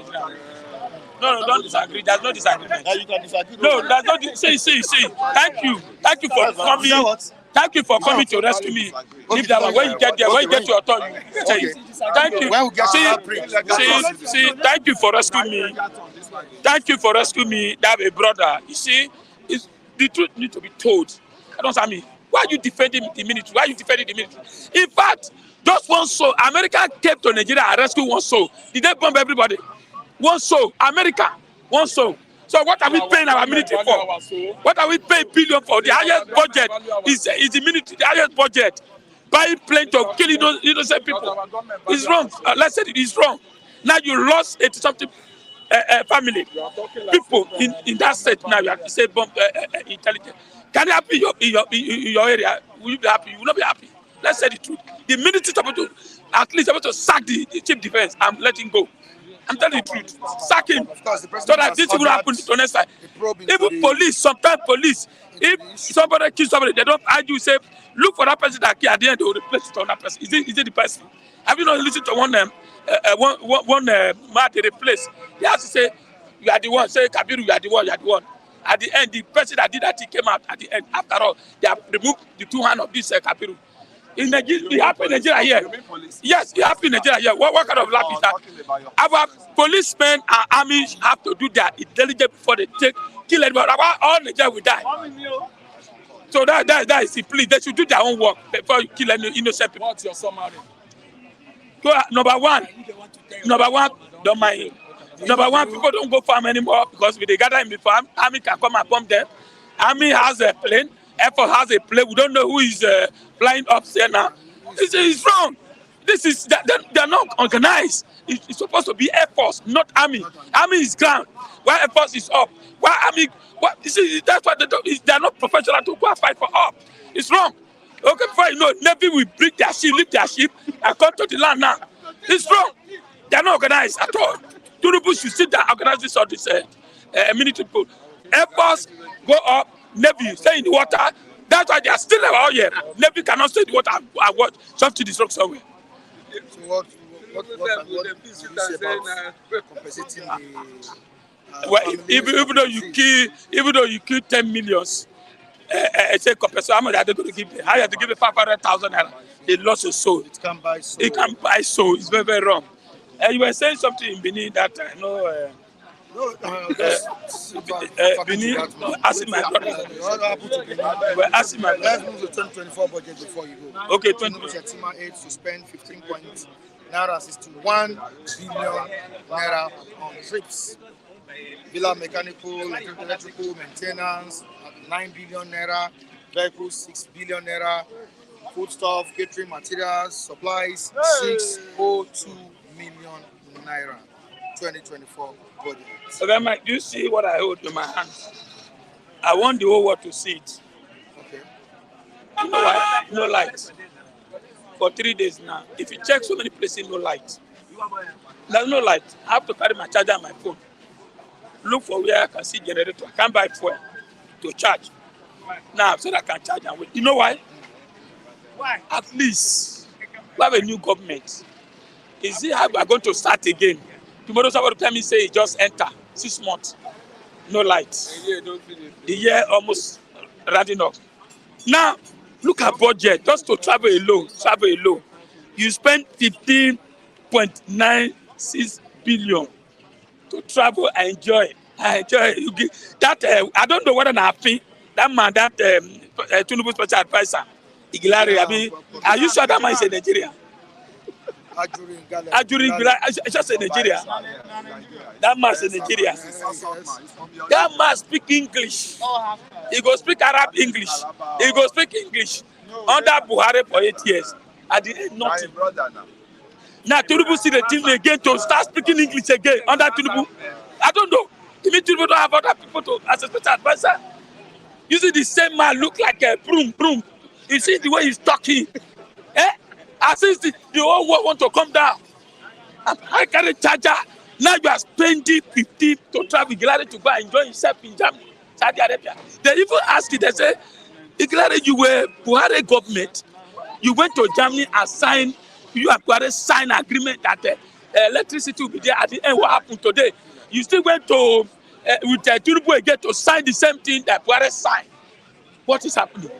no, don't disagree. There's no disagreement. Now you can disagree. No, there's no. See. Thank you for coming. Thank you for coming to rescue me. Leave that one. When you get there, when you get your turn, you say, thank you. When we get to that bridge, See, thank you for rescuing me. Thank you for rescuing me. That a brother. You see, the truth need to be told. I don't understand me. Why are you defending the military? Why are you defending the military? In fact, just one soul. America came to Nigeria and rescued one soul. Did they bomb everybody? One soul. America, one soul. So what are we paying our military for? What are we paying billion for? The highest budget is the military. The highest budget. Buying planes to kill innocent people. It's wrong. Let's say it is wrong. Now you lost 80-something family. People in that state now. You have to say bomb intelligence. Can you happy in your area? Will you be happy? You will not be happy. Let's say the truth. The military is supposed to at least supposed to sack the chief defense and let him go. I'm telling you the truth. Sack him. Of course, the So president that has this will ordered happen to next time. a probe into Even the- police, sometimes police, if somebody kills somebody, they don't argue, say, look for that person that killed, at the end they will replace it on that person. Is it the person? Have you not listened to one man they replace? They have to say, you are the one, say, Kabiru, you are the one, you are the one. At the end, the person that did that thing came out at the end. After all, they have removed the two hands of this Kabiru. In Nigeria, it happened in Nigeria here. Yes, it happened in Nigeria here. What kind of laugh is that? Our policemen and army have to do their intelligence before they kill anybody. All Nigeria will die. So that is the plea. They should do their own work before you kill any innocent people. What's your summary? So, number one, don't mind him. Number one, people don't go farm anymore because with the gathering in the farm, army can come and bomb them. Army has a plane, Air Force has a plane. We don't know who is flying up there now. It's wrong. They're not organized. It's supposed to be Air Force, not Army. Army is ground, while Air Force is up. Why Army? What? You see, that's why they're not professional to go and fight for up. It's wrong. Okay, before you know, Navy will bring their ship, leave their ship, and come to the land now. It's wrong. They're not organized at all. Tinubu should sit down, organize this or this military people. Air Force go up, Navy stay in the water. That's why they are still out here. Navy cannot stay in the water and watch something disrupt somewhere. So what do you say about compensating the Well, even though you kill 10 millions, say compensation, how much are they going to give them? How are they give 500,000 naira? They lost a soul. it can buy soul? It can buy soul. It's very, very wrong. You were saying something in Benin that I know. Benin, asking my brother. What happened to Benin? Well, asking my Let's brother. move to 2024 budget before you go. Okay, Tinubu Shetima aids to spend 15.61 billion naira on trips. Villa mechanical, electrical maintenance, 9 billion naira. Vehicles, 6 billion naira. Foodstuff, catering materials, supplies, 602 million naira. 2024 budget. Okay, Mike, do you see what I hold in my hands? I want the whole world to see it. Okay. You know why? No light. For 3 days now. If you check so many places, no light. There's no light. I have to carry my charger and my phone. Look for where I can see generator. I can't buy fuel to charge. Now, so that I can charge and wait. You know why? Why? At least we have a new government. Is it how we are going to start again? Tomorrow somebody tell me say it just enter 6 months. No light. The year almost running up. Now, look at budget. Just to travel alone. You spend 15.96 billion to travel and enjoy. You get that. I don't know whether I'm happy. That man, that Tinubu special advisor, Igilari. I mean, are you sure that man is in Nigeria? Ajuri, it's just in Nigeria. That man is in Nigeria. That man speak English. He go speak Arab English. He go speak English. Under Buhari for 8 years. At the end, nothing. Now Tinubu see the team again to start speaking English again under Tinubu. I don't know. You mean Tinubu don't have other people to as a special advisor? You see the same man look like a broom. You see the way he's talking. As if the whole world want to come down. I carry charger. Now you are spending 50 to travel Igilari to go and enjoy himself in Germany, Saudi Arabia. They even ask you, they say, Igilari, you were Buhari government. You went to Germany and signed, you and Buhari signed agreement that electricity will be there at the end. What happened today? You still went to with Tinubu again to sign the same thing that Buhari signed. What is happening?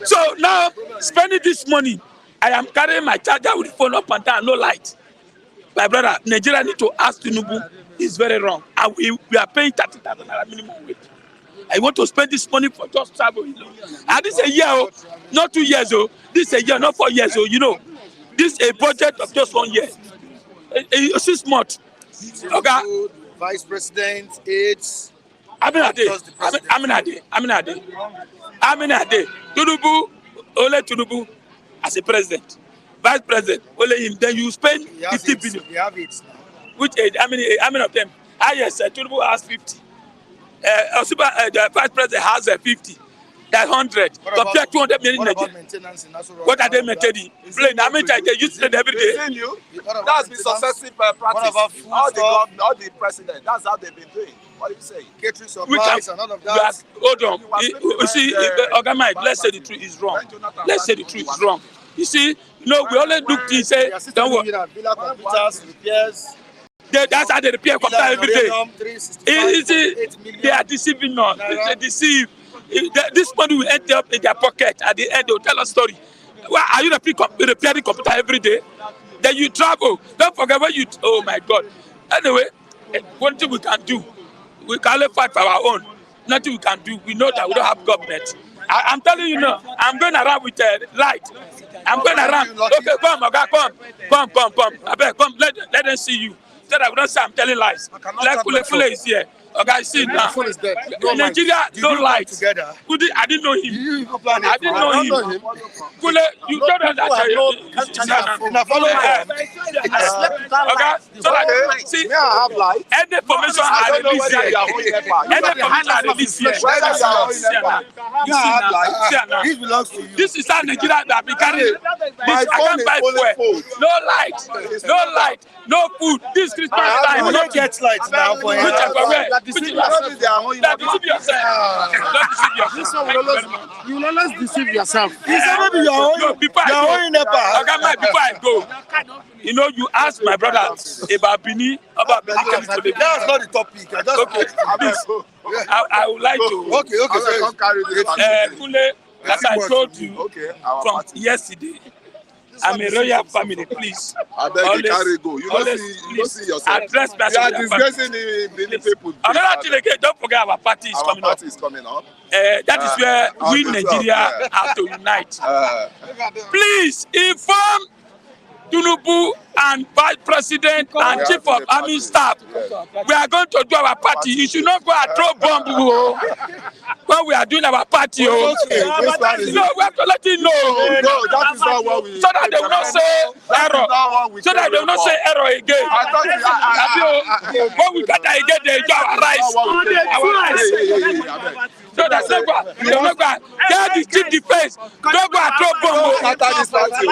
So now, spending this money, I am carrying my charger with the phone up and down, no light. My brother, Nigeria need to ask Tinubu, it's very wrong. And we are paying 30,000 naira minimum wage. I want to spend this money for just travel. And this is a year, not 2 years. This is a year, not 4 years. This is a budget of just 1 year. 6 months. Okay. Vice President, aides. Aminade. Tinubu as a president. Vice President, only him. Then you spend 50 billion. We have it now. Which age? How many of them? Yes, Tinubu has 50. The Vice President has 50. That's 100. Compare 200 million. What about maintenance in Nassau Road? What are they maintaining? Plane. I mean, they use it every day. Isn't you? What about That's the maintenance? successive What practice. about food All the stuff? government, all the president, that's how they've been doing. What do you say? Catering We can, supplies and all of you are, that. hold on. You see, Oga Mike, let's say the truth is wrong. Let's say the truth is wrong. You see, we always look to say, They are still don't telling worry. you that Villa computers, repairs, That's how they repair computer every day. Millennium, 365, You see, 8 million. they are deceiving us. They deceive. This money will end up in their pocket. At the end, they will tell us story. Why are you repairing computer every day? Then you travel. Don't forget when you. Oh my God. Anyway, one thing we can do, we can only fight for our own. Nothing we can do. We know that we don't have government. I'm telling you now. I'm going around with light. I'm going around. Okay, come, Oga, come. I beg, come. Let them see you. So that we don't say I'm telling lies. Like Kule is here. Okay, see now. phone is dead. No Nigeria Did no you come light. together? I didn't know him. You plan I didn't know him. Kule, you told us that see, May I have light? any information I don't know release whether here. you are holding NEPA. Any information I release here. Whether you are holding NEPA. You see now. This belongs to you. This is how Nigeria that be carrying. My I phone can't is buy fully fuel. full. No light, no food. This Christmas time, You no don't get lights now for Which I you. where? That deceive yourself. Don't deceive yourself. Don't deceive yourself. You will always deceive yourself. You say maybe you are No, before you are I owing go. NEPA. Okay, man, before I go. You know, you asked my brother about Bini, about Bini coming to the That's not the topic. I just Okay, please. I would like to. Okay. So Come carry this Kule, as I told you Okay, our from party. yesterday, I'm a royal family, please. I beg you carry go. You don't Please see yourself. address You are royal family. disgracing the Benin people. Another thing again, don't forget our party is Our coming up. party is coming up. That is where we on the 12th, Nigeria yeah. have to unite. Uh, Please inform Tinubu and Vice President and Chief of Army Staff. We are going to do our party. You should not go and throw bomb when we are doing our party. Okay, this one is- No, we have to let you know. no, that is not what we. So that they will not say error. So that they will not say error again. I thought When we gather again, they do our rights. Our rights. So that's not go. Get the chief defense. Don't go and throw bomb. Scatter this party.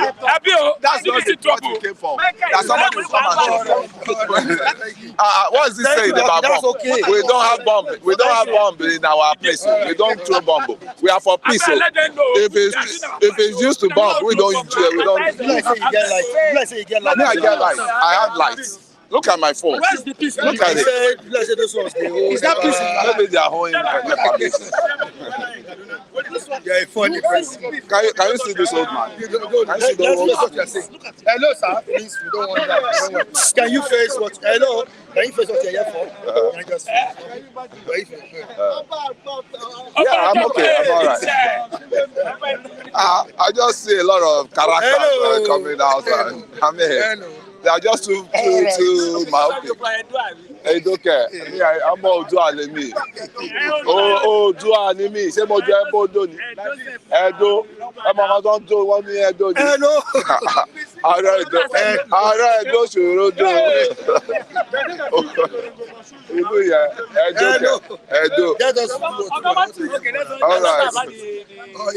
That's not the trouble. what we came for. That somebody will come and what is this saying about that's bomb? okay. We don't have bomb. We don't have bomb in our place. We don't throw bomb. We are for peace. So if it's used to bomb, we don't use it. We don't. you say you get lights. You say you get lights. Me, I get lights. I have lights. Look at my phone. Where's the peace? Look at it. You say those ones. Is that peace? Maybe they are holding You're a funny person. Can you see this old man? Can you see the Let's old face what you're saying. Hello, sir. Please, we don't want that. We don't want. Can you face what? Hello. Can you face what you're here for? Can you just face? Yeah, I'm okay. I'm all right. I just see a lot of characters coming out. And, I mean, they are just too myopic. Hey, don't care. Yeah, I'm Odua ni mi. Odua ni mi. Ṣé mo jẹ́ Bodo ni? Edo. Ẹ máa ma tán tó wọ́n ní Edo ni. Ààrẹ Edo ṣòro dó. Ìlú yẹn, Edo. All right.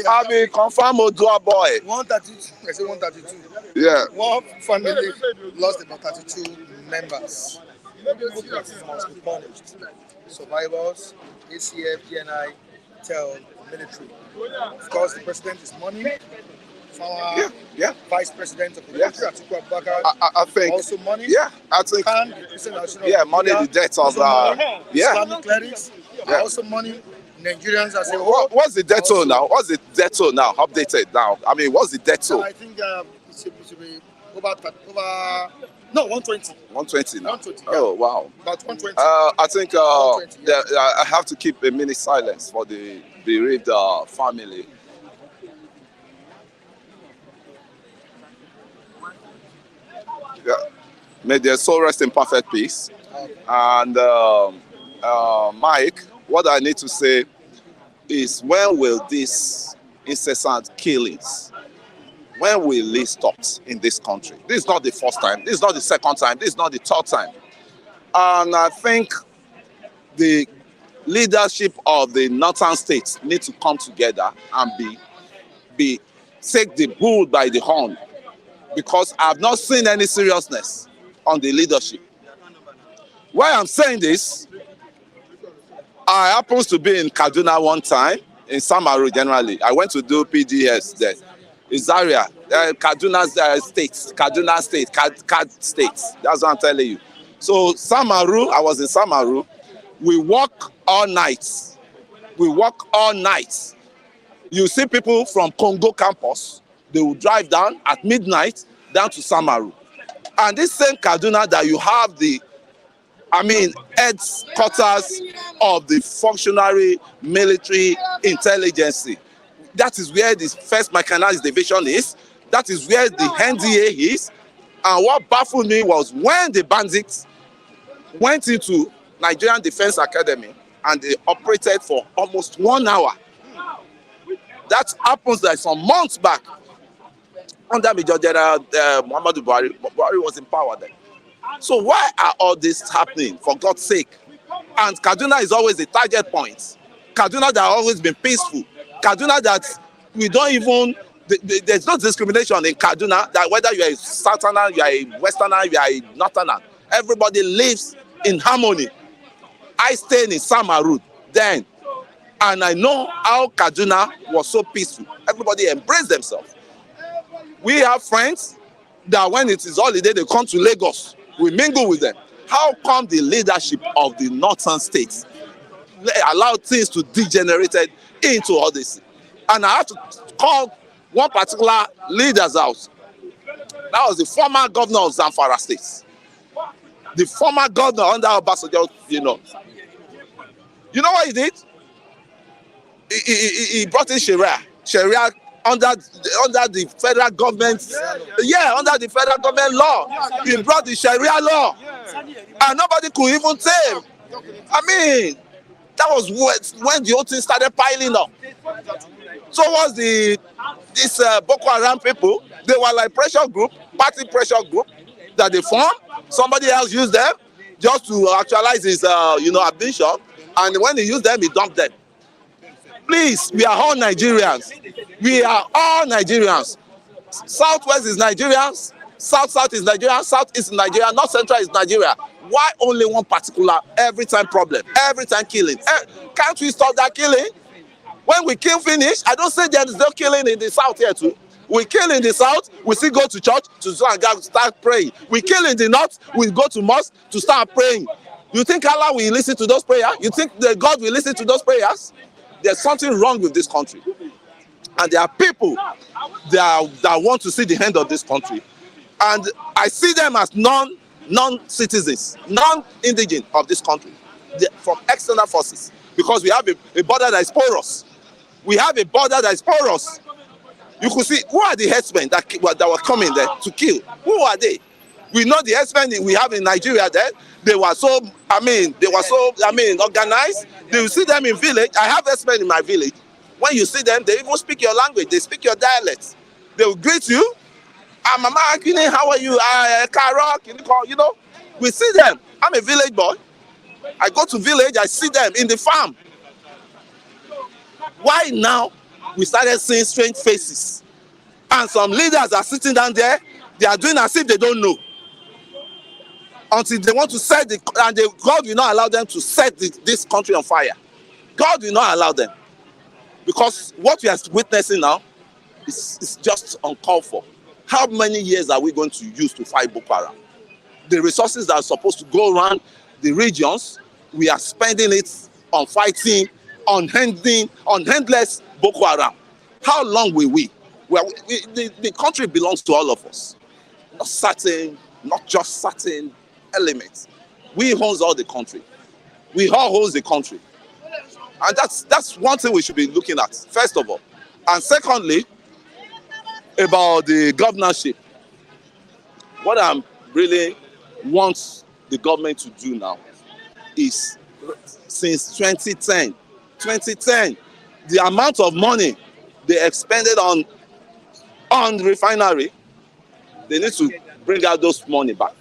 I be confirm Odua boy. 132. I say 132. Yeah. One family lost about 32 members. Must be punished. Survivors, ACF, DNI, tell military. Of course, the president is money. Former vice president of the country, Atiku Abubakar, I think. also money. Yeah, I think. And the president of Yeah, money the debt of Islamic clerics, also money. Nigerians are saying, what's the debt toll now? What's the debt toll now? Updated now. I mean, what's the debt toll? I think it should be over 120. 120 now. 120. Oh wow. About 120. I think 120, I have to keep a minute silence for the bereaved family. Yeah. May their soul rest in perfect peace. And Mike, what I need to say is, when will these incessant killings, when will it stop in this country? This is not the first time. This is not the second time. This is not the third time. And I think the leadership of the northern states need to come together and be take the bull by the horn, because I've not seen any seriousness on the leadership. Why I'm saying this, I happens to be in Kaduna one time, in Samaru generally. I went to do PGS there. It's Zaria, Kaduna State, Kaduna State, Kad State. That's what I'm telling you. So Samaru, I was in Samaru. We walk all night. We walk all night. You see people from Congo campus, they will drive down at midnight down to Samaru. And this same Kaduna that you have headquarters of the functionary military intelligence. That is where the 1st Mechanized Division is. That is where the NDA is. And what baffled me was when the bandits went into Nigerian Defense Academy and they operated for almost 1 hour. That happens like some months back under Major General Muhammadu Buhari. Buhari was in power then. So why are all this happening, for God's sake? And Kaduna is always the target point. Kaduna that has always been peaceful. Kaduna that we don't even, there's no discrimination in Kaduna, that whether you are a Southerner, you are a Westerner, you are a Northerner, everybody lives in harmony. I stayed in Samaru then, and I know how Kaduna was so peaceful. Everybody embraced themselves. We have friends that when it is holiday, they come to Lagos. We mingle with them. How come the leadership of the northern states allow things to degenerate into all this? And I have to call one particular leader's house. That was the former governor of Zamfara State. The former governor under Obasanjo, you know. You know what he did? He brought in Sharia under the federal government. Yeah, under the federal government law. He brought the Sharia law. And nobody could even tell. I mean, that was when the whole thing started piling up. So was this Boko Haram people. They were like pressure group, party pressure group that they formed. Somebody else used them just to actualize his ambition. And when he used them, he dumped them. Please, we are all Nigerians. We are all Nigerians. Southwest is Nigerians. South is Nigeria. South is Nigeria. North Central is Nigeria. Why only one particular every time problem? Every time killing. Can't we stop that killing? When we kill finish, I don't say there is no killing in the South here too. We kill in the South, we still go to church to start praying. We kill in the North, we go to mosque to start praying. You think Allah will listen to those prayers? You think that God will listen to those prayers? There's something wrong with this country. And there are people that want to see the end of this country. And I see them as non-citizens, non-indigenous of this country, from external forces. Because we have a border that is porous. We have a border that is porous. You could see, who are the herdsmen that were coming there to kill? Who are they? We know the herdsmen we have in Nigeria there. They were so organized. You see them in village. I have herdsmen in my village. When you see them, they even speak your language. They speak your dialect. They will greet you. Mama, how are you? You know, we see them. I'm a village boy. I go to village, I see them in the farm. Why now we started seeing strange faces? And some leaders are sitting down there, they are doing as if they don't know. Until they want to set God will not allow them to set this country on fire. God will not allow them. Because what we are witnessing now is just uncalled for. How many years are we going to use to fight Boko Haram? The resources that are supposed to go around the regions, we are spending it on fighting, on handless Boko Haram. How long will we? Well, the country belongs to all of us. Not just certain elements. We own all the country. We all own the country. And that's one thing we should be looking at, first of all. And secondly, about the governorship. What I really want the government to do now is, since 2010, the amount of money they expended on refinery, they need to bring out those money back.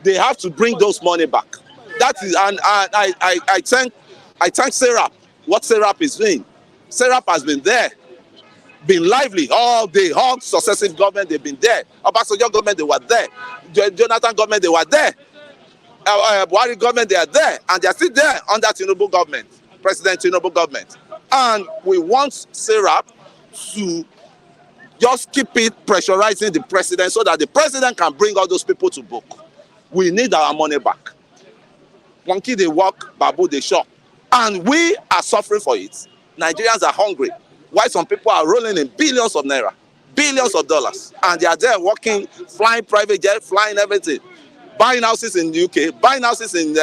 They have to bring those money back. That is, and I thank I thank Serap, what Serap is doing. Serap has been there, been lively all day, all successive government, they've been there. Obasanjo government, they were there. Jonathan government, they were there. Buhari government, they are there. And they are still there under Tinubu government, President Tinubu government. And we want Serap to just keep it pressurizing the president so that the president can bring all those people to book. We need our money back. Monkey they walk, babu they shop. And we are suffering for it. Nigerians are hungry. Why some people are rolling in billions of naira, billions of dollars. And they are there working, flying private jet, flying everything. Buying houses in the UK, buying houses in, in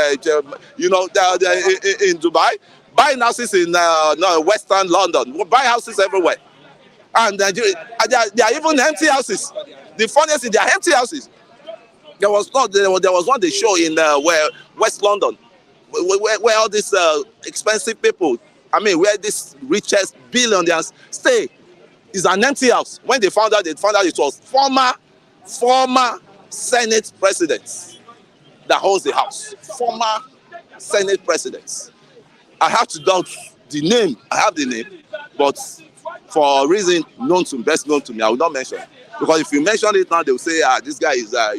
Dubai, buying houses in Western London, buy houses everywhere. And they are even empty houses. The funniest is they are empty houses. There was one they show in where West London, where all these expensive people, where these richest billionaires stay, is an empty house. When they found out it was former Senate presidents that holds the house. Former Senate presidents. I have to doubt the name. I have the name, but for a reason best known to me, I will not mention it. Because if you mention it now, they will say, this guy is a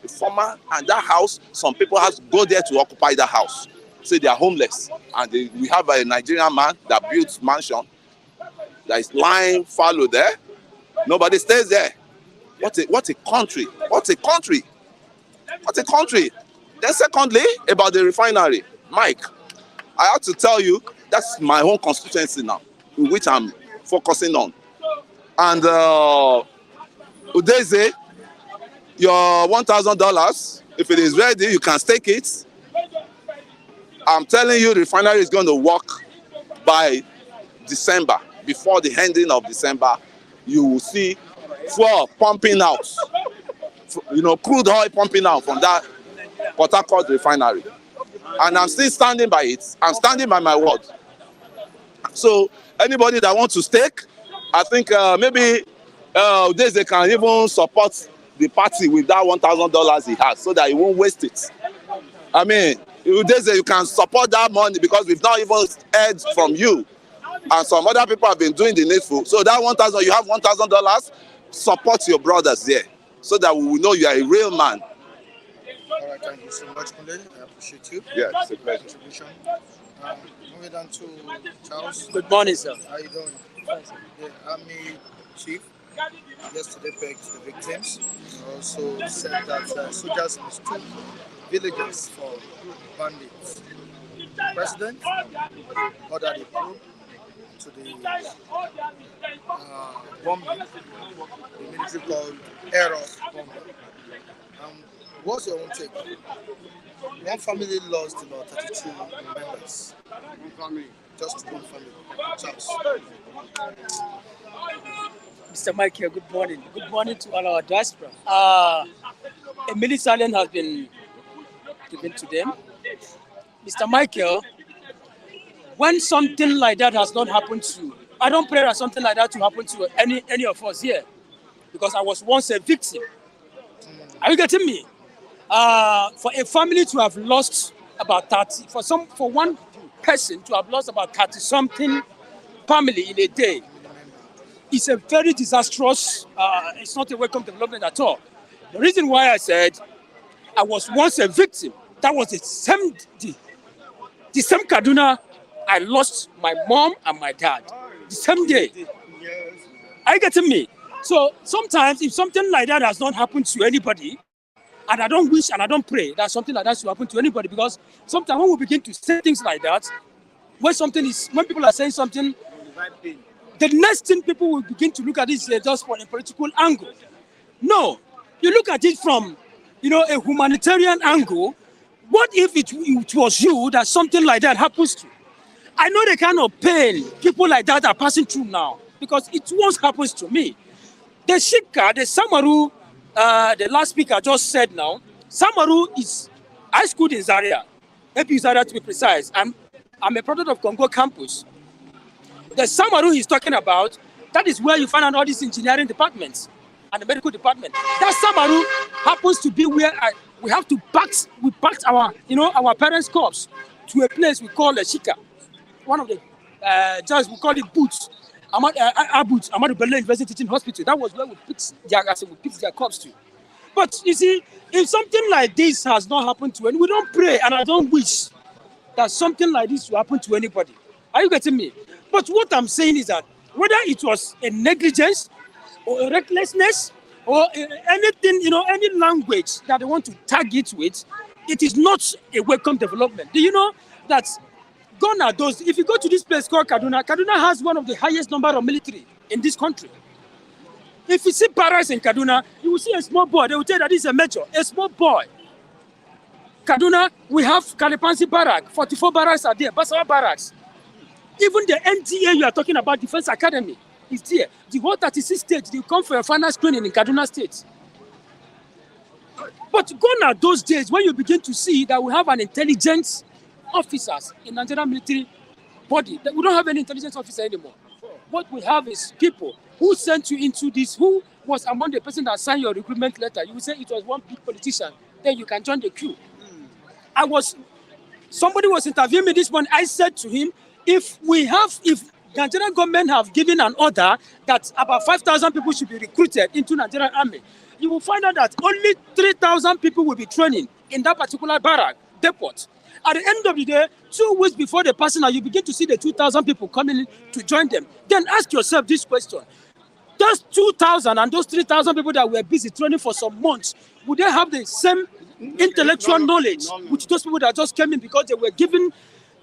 former, and that house, some people have to go there to occupy the house. Say they are homeless. And we have a Nigerian man that builds mansion that is lying fallow there. Nobody stays there. What a country. What a country. What a country. Then secondly, about the refinery. Mike, I have to tell you, that's my own constituency now, which I'm focusing on. And Udeze, your $1,000, if it is ready, you can stake it. I'm telling you, the refinery is going to work by December. Before the ending of December, you will see fuel pumping out, crude oil pumping out from that Port Harcourt refinery. And I'm still standing by it. I'm standing by my word. So anybody that wants to stake, I think maybe they can even support the party with that $1,000 he has so that he won't waste it. You can support that money because we've not even heard from you. And some other people have been doing the needful. So that $1,000, you have $1,000, support your brothers there so that we will know you are a real man. All right, thank you so much, Kunle. I appreciate you. Yeah, it's a pleasure. Moving on to Charles. Good morning, sir. How are you doing? The Army chief yesterday begged the victims. Also said that soldiers mistook villagers for bandits. The president ordered a probe to the bombing, the military called error bombing. What's your own take? One family lost about 32 members. One family. Just one family. Charles. Mr. Mike here, good morning. Good morning to all our diaspora. A minute silence has been given to them. Mr. Michael, when something like that has not happened to you, I don't pray that something like that to happen to any of us here, because I was once a victim. Are you getting me? For a family to have lost about 30, for one person to have lost about 30-something family in a day, it's a very disastrous, it's not a welcome development at all. The reason why I said I was once a victim, that was the same Kaduna, I lost my mom and my dad the same day. Are you getting me? So sometimes if something like that has not happened to anybody, and I don't wish and I don't pray that something like that should happen to anybody, because sometimes when we begin to say things like that, when people are saying something, the next thing people will begin to look at is just from a political angle. No, you look at it from, a humanitarian angle. What if it was you that something like that happens to? I know the kind of pain people like that are passing through now, because it once happens to me. The Shika, the Samaru, the last speaker just said now, Samaru is, I schooled in Zaria, maybe Zaria to be precise. I'm a product of Congo campus. The Samaru he's talking about, that is where you find out all these engineering departments and the medical department. That Samaru happens to be where we packed our, our parents' corpse. to a place we call a Shika. One of the just we call it Boots. Ahmadu Bello University Teaching Hospital. That was where we picked their corpse to. But you see, if something like this has not happened to anyone, we don't pray, and I don't wish that something like this will happen to anybody. Are you getting me? But what I'm saying is that whether it was a negligence or a recklessness or anything, any language that they want to tag it with, it is not a welcome development. Do you know that gone are those? If you go to this place called Kaduna, Kaduna has one of the highest number of military in this country. If you see barracks in Kaduna, you will see a small boy. They will tell you that this is a major, a small boy. Kaduna, we have Kalipansi Barrack, 44 barracks are there, Basawa Barracks. Even the NTA you are talking about, Defense Academy, is there. The whole 36 states, they come for a final screening in Kaduna State. But gone are those days when you begin to see that we have an intelligence officers in Nigerian military body. We don't have any intelligence officer anymore. What we have is people who sent you into this, who was among the person that signed your recruitment letter. You will say it was one big politician, then you can join the queue. Somebody was interviewing me this morning. I said to him, if Nigerian government have given an order that about 5,000 people should be recruited into Nigerian army, you will find out that only 3,000 people will be training in that particular barrack depot. At the end of the day, 2 weeks before the passing out, you begin to see the 2,000 people coming in to join them. Then ask yourself this question. Those 2,000 and those 3,000 people that were busy training for some months, would they have the same intellectual knowledge which those people that just came in because they were given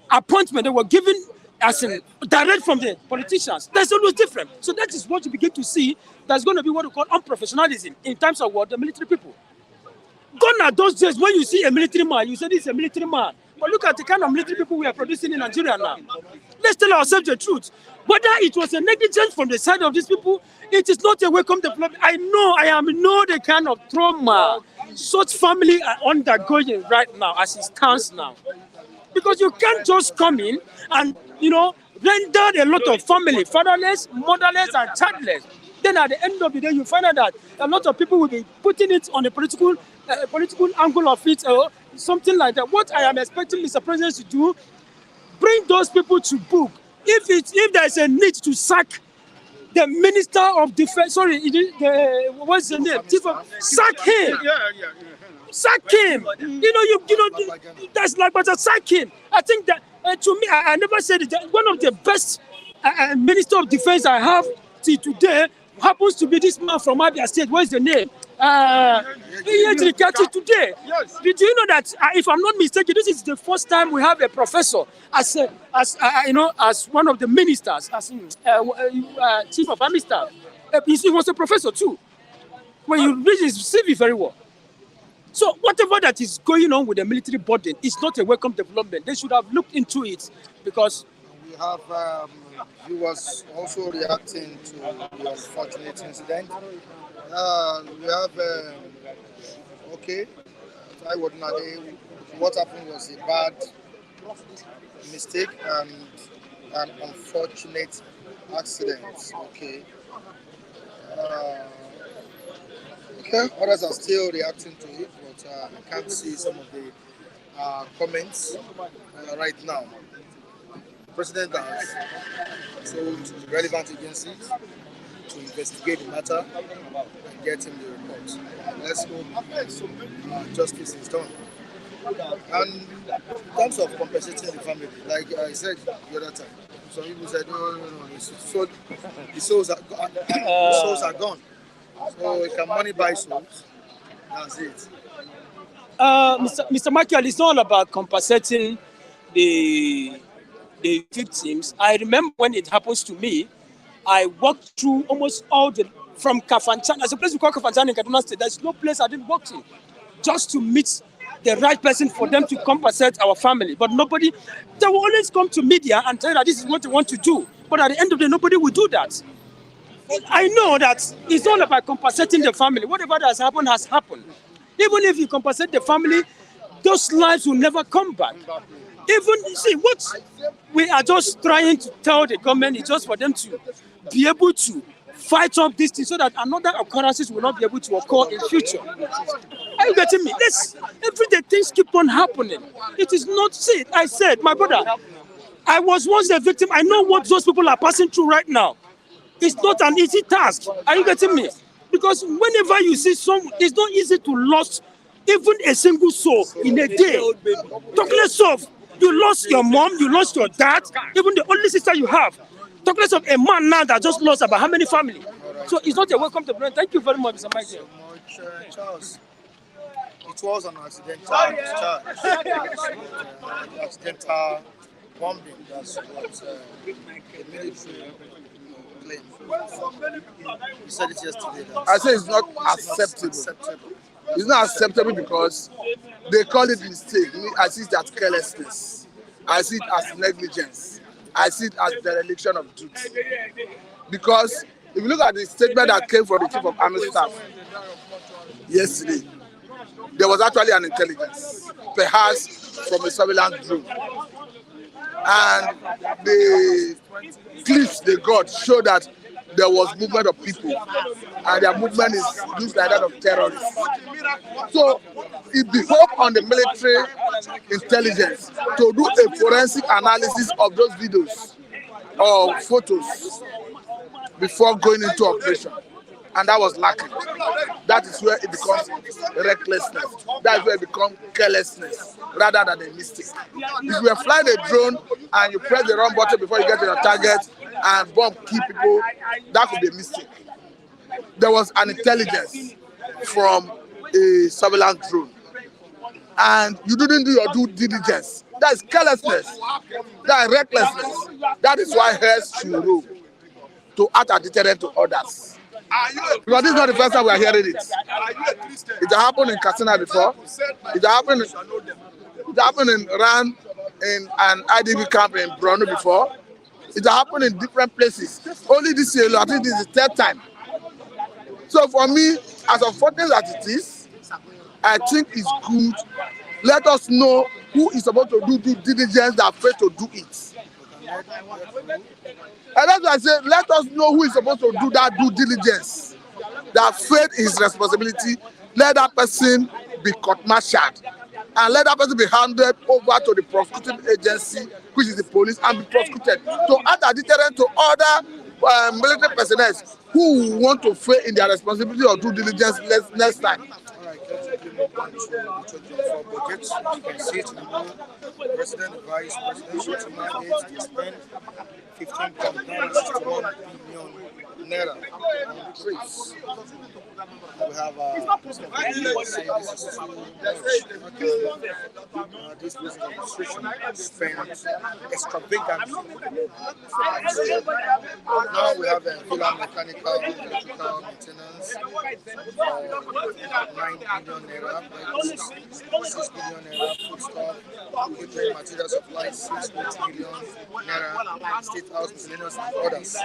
appointment, they were given as in direct from the politicians? That's always different. So that is what you begin to see. That's going to be what we call unprofessionalism in terms of what the military people. Gone are those days when you see a military man, you say this is a military man. But look at the kind of military people we are producing in Nigeria now. Let's tell ourselves the truth. Whether it was a negligence from the side of these people, it is not a welcome development. I know the kind of trauma such family are undergoing right now as it stands now. Because you can't just come in and, render a lot of family fatherless, motherless, and childless. Then at the end of the day, you find out that a lot of people will be putting it on a political angle of it or something like that. What I am expecting Mr. President to do, bring those people to book. If there is a need to sack the Minister of Defense, what's the name? Sack him. Sack him. That's like, but sack him. I think that to me, I never said it. One of the best Minister of Defense I have till today happens to be this man from Abia State. What's the name? Today. Yes. Did you know that, if I'm not mistaken, this is the first time we have a professor as one of the ministers, as chief of army staff. He was a professor too. When you read his CV very well. So whatever that is going on with the military body is not a welcome development. They should have looked into it because we have viewers also reacting to the unfortunate incident. We have what happened was a bad mistake and an unfortunate accident. Okay, others are still reacting to it, but I can't see some of the comments right now. The President has told the relevant agencies to investigate the matter and get him the report. Let's hope justice is done. And in terms of compensating the family, like I said the other time, some people said, no, the souls are gone. So we can money buy souls. That's it. Mr. Michael, it's all about compensating the victims. I remember when it happens to me, I walked through almost all from Kafanchan. There's a place we call Kafanchan in Kaduna State. There's no place I didn't walk to just to meet the right person for them to compensate our family. But nobody, they will always come to media and tell that this is what they want to do. But at the end of the day, nobody will do that. I know that it's all about compensating the family. Whatever that has happened. Even if you compensate the family, those lives will never come back. What we are just trying to tell the government is just for them to be able to fight up this thing so that another occurrences will not be able to occur in future. Are you getting me? Every day things keep on happening. It is not, see, I said, my brother, I was once a victim. I know what those people are passing through right now. It's not an easy task. Are you getting me? Because whenever you see it's not easy to lose even a single soul in a day. Talk less of, you lost your mom, you lost your dad, even the only sister you have. Talk less of a man now that just lost about how many families. So it's not a welcome to blame. Thank you very much, Mr. Michael. Charles, it was an accidental charge. Accidental bombing. That's what the military claimed. You said it yesterday. I say it's not acceptable. It's not acceptable because they call it mistake. I see it as carelessness. I see it as negligence. I see it as dereliction of duty. Because if you look at the statement that came from the Chief of Army Staff yesterday, there was actually an intelligence, perhaps from a surveillance drone. And the clips they got show that there was movement of people, and their movement looks like that of terrorists. So it behoved on the military intelligence to do a forensic analysis of those videos or photos before going into operation, and that was lacking. That is where it becomes recklessness. That is where it becomes carelessness rather than a mistake. If you are flying a drone and you press the wrong button before you get to your target and bomb key people, that could be a mistake. There was an intelligence from a surveillance drone, and you didn't do your due diligence. That is carelessness. That is recklessness. That is why heads should rule to act as deterrent to others. Because this is not the first time we are hearing it. It happened in Katsina before. It happened in Ran, in an IDB camp in Borno before. It happened in different places. Only this year, I think this is the third time. So for me, as unfortunate as it is, I think it's good. Let us know who is supposed to do due diligence that failed to do it. And that's why I say, let us know who is supposed to do that due diligence that failed his responsibility. Let that person be court-martialed, and let that person be handed over to the prosecuting agency, which is the police, and be prosecuted to act as deterrent to other military personnel who want to fail in their responsibility or due diligence next time. Budget. You can see it in the President, Vice Presidential tonight to spend 15.961 billion naira on trips. We have President saying this is too much. This President administration spent extravagantly. Now we have a villa mechanical, electrical maintenance, 9 billion naira, 6 billion naira, food stuff, equipment, material supply, 6 billion naira, state house, miscellaneous, and others.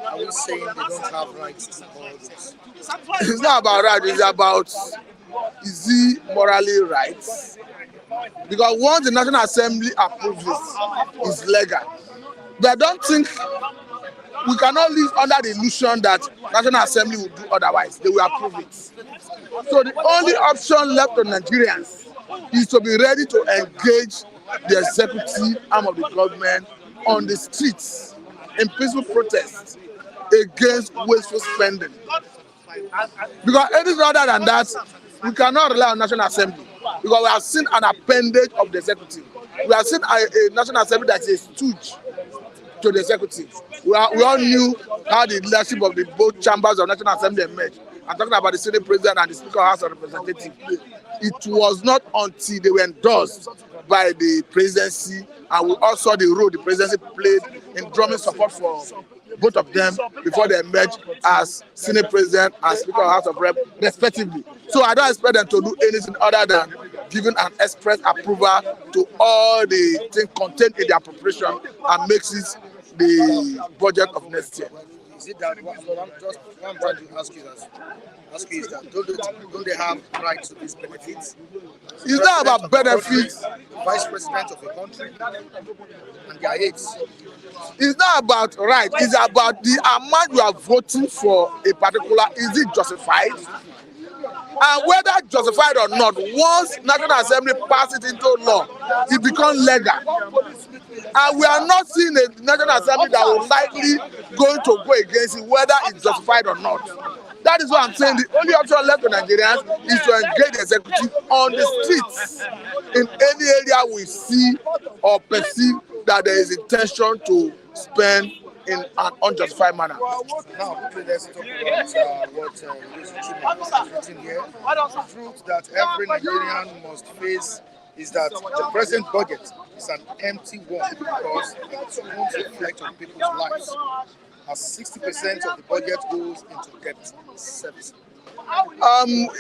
I was saying they don't have rights to all this. It's not about right, it's about, is he morally right? Because once the National Assembly approves this, it's legal. But I don't think we cannot live under the illusion that National Assembly will do otherwise. They will approve it. So the only option left to Nigerians is to be ready to engage the executive arm of the government on the streets in peaceful protest against wasteful spending. Because anything other than that, we cannot rely on National Assembly. Because we have seen an appendage of the executive. We have seen a National Assembly that is a stooge to the executive. We all knew how the leadership of the both chambers of National Assembly emerged. I'm talking about the Senate President and the Speaker of the House of Representatives. It was not until they were endorsed by the presidency, and we all saw the role the presidency played in drumming support for both of them before they emerged as Senate President and Speaker of the House of Rep, respectively. So I don't expect them to do anything other than giving an express approval to all the things contained in the appropriation and makes it the budget of next year. Is it that what I'm trying to ask you is that don't they have rights to these benefits? It's not about benefits. Vice president of a country and their aides. It's not about right. It's about the amount you are voting for a particular. Is it justified? And whether justified or not, once National Assembly passes it into law, it becomes legal. And we are not seeing a National Assembly that will likely going to go against it, whether it's justified or not. That is what I'm saying. The only option left for Nigerians is to engage the executive on the streets in any area we see or perceive that there is intention to spend in an unjustified manner. Now, quickly, let's talk about what is written here. The truth that every Nigerian must face is that the present budget is an empty one because it won't reflect on people's lives, as 60% of the budget goes into debt service.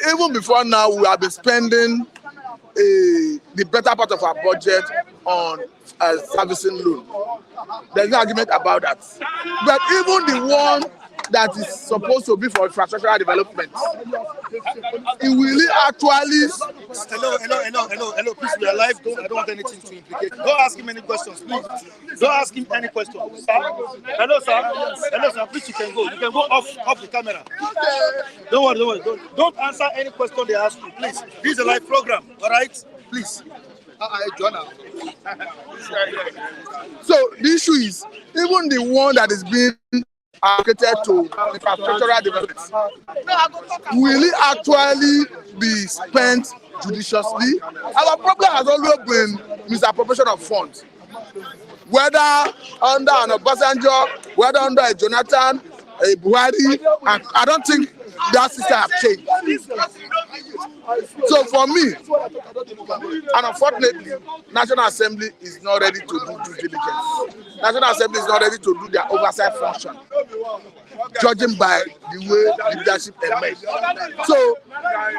Even before now, we have been spending the better part of our budget on servicing loan. There's no argument about that. But even the one that is supposed to be for infrastructural development, it will actually. Hello, please, we are live. I don't want anything to implicate. Don't ask him any questions, please. Don't ask him any questions. Hello, sir, please, you can go. You can go off the camera. Don't worry. Don't answer any question they ask you, please. This is a live program, all right? Please. So the issue is, even the one that is being allocated to infrastructural development, will it actually be spent judiciously? Our problem has always been misappropriation of funds. Whether under an Obasanjo, whether under a Jonathan, a Buhari, and I don't think that system has changed. So for me, and unfortunately, National Assembly is not ready to do due diligence. National Assembly is not ready to do their oversight function, judging by the way leadership emerged. So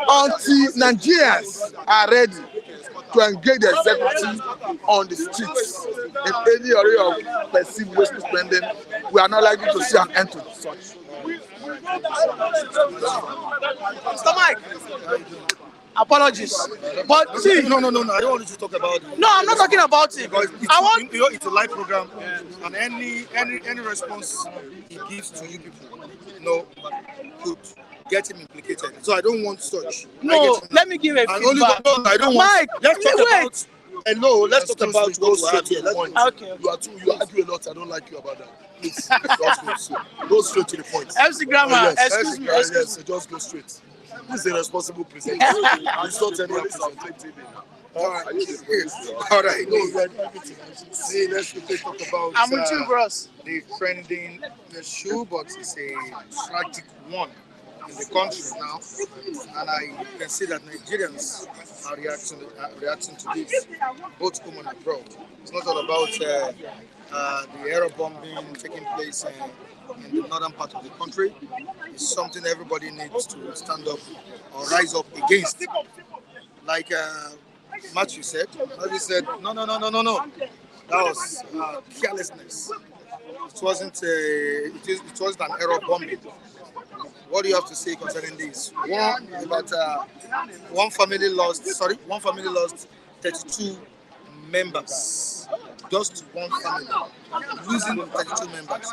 until Nigerians are ready to engage the executive on the streets in any area of perceived wasteful spending, we are not likely to see an end to such. Mr. Mike, apologies, but see, No, I don't want you to talk about it. no, I'm not talking about it. Because it's a live program, and any response he gives to you people, could get him implicated. So I don't want such. No, let me give a feedback. I don't want. Mike, Let's talk wait. about. Let's talk about what we have here. Okay. You argue a lot. I don't like you about that. Please, go straight to the point. MC Grammar, excuse me. Yes, just go straight. This is a responsible presenter. It's not any presenting. All right. See, let's quickly talk about. I'm with you, bros. The trending issue, but it's a tragic one in the country now, and I can see that Nigerians are reacting to this, both home and abroad. It's not all about the air bombing taking place in the northern part of the country. It's something everybody needs to stand up or rise up against. Like Matthew said, no. That was carelessness. It wasn't an air bombing. What do you have to say concerning this? One family lost 32 members. Just one family losing 32 members.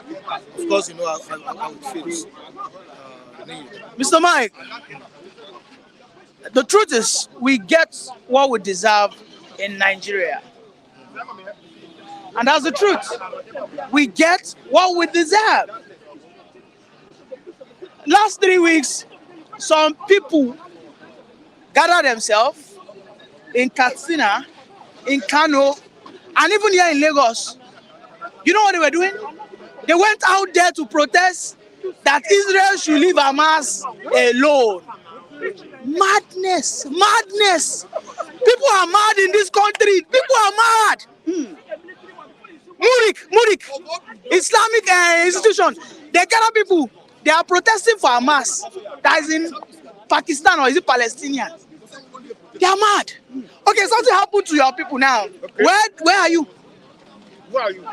Of course, you know how it feels. Mr. Mike, the truth is, we get what we deserve in Nigeria. And that's the truth. We get what we deserve. Last 3 weeks, some people gathered themselves in Katsina, in Kano, and even here in Lagos. You know what they were doing? They went out there to protest that Israel should leave Hamas alone. Madness. People are mad in this country. People are mad. Murik, Islamic institution. They gather people. They are protesting for Hamas. That is in Pakistan, or is it Palestinian? They are mad. Okay, something happened to your people now. Okay. Where are you? Where are you?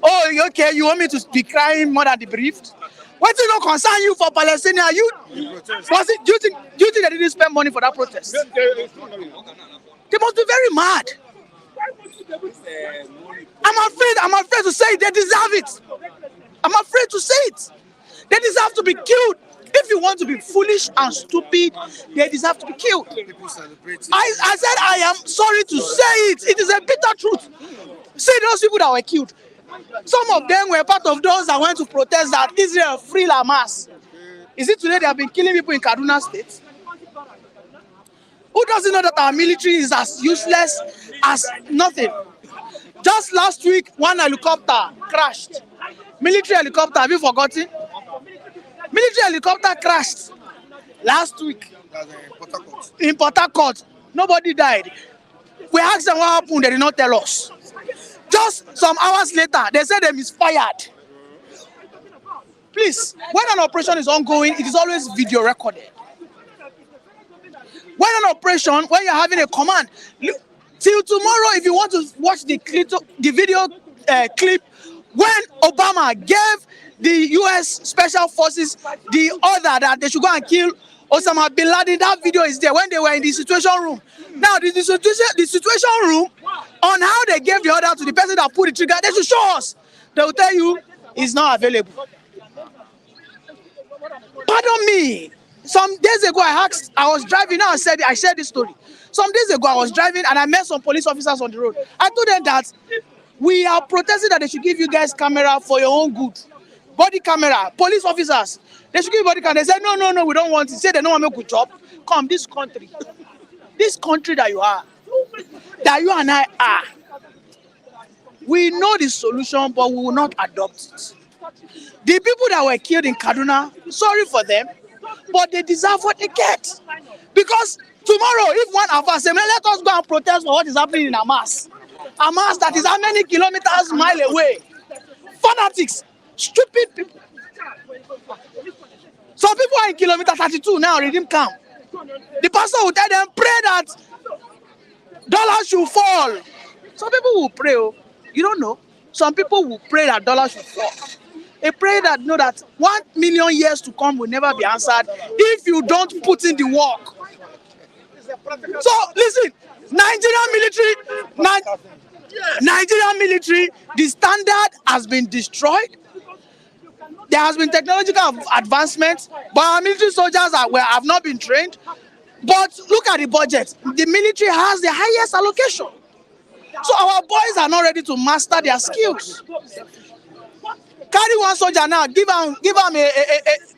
Oh, okay. You want me to be crying more than the bereaved? What did not concern you for Palestinian? Do you think they didn't spend money for that protest? They must be very mad. I'm afraid to say it. They deserve it. I'm afraid to say it. They deserve to be killed. If you want to be foolish and stupid, they deserve to be killed. I said I am sorry to say it. It is a bitter truth. See those people that were killed. Some of them were part of those that went to protest that Israel free Hamas. Is it today they have been killing people in Kaduna State? Who doesn't know that our military is as useless as nothing? Just last week, one helicopter crashed. Military helicopter, have you forgotten? Military helicopter crashed last week in Port Harcourt. Nobody died. We asked them what happened, they did not tell us. Just some hours later, they said they misfired. Please, when an operation is ongoing, it is always video recorded. When an operation, when you're having a command, till tomorrow, if you want to watch the video clip, when Obama gave the U.S. Special Forces the order that they should go and kill Osama bin Laden, that video is there when they were in the situation room. Now, the situation room, on how they gave the order to the person that pulled the trigger, they should show us. They will tell you it's not available. Pardon me. Some days ago, I was driving. Now I shared this story. Some days ago, I was driving and I met some police officers on the road. I told them that we are protesting that they should give you guys camera for your own good. Body camera, police officers. They should give you body camera. They said, no, we don't want it. Say they don't want to make a good job. Come, this country that you are, that you and I are, we know the solution, but we will not adopt it. The people that were killed in Kaduna, sorry for them, but they deserve what they get. Because tomorrow, if one of us say, let us go and protest for what is happening in Hamas. Hamas that is how many kilometers, mile away. Fanatics, stupid people. Some people are in kilometer 32 now, redeem camp. The pastor will tell them, pray that dollars should fall. Some people will pray, you don't know. Some people will pray that dollars should fall. A prayer that know that 1 million years to come will never be answered if you don't put in the work. So listen, Nigerian military, the standard has been destroyed. There has been technological advancement, but our military soldiers have not been trained. But look at the budget. The military has the highest allocation. So our boys are not ready to master their skills. Carry one soldier now, give him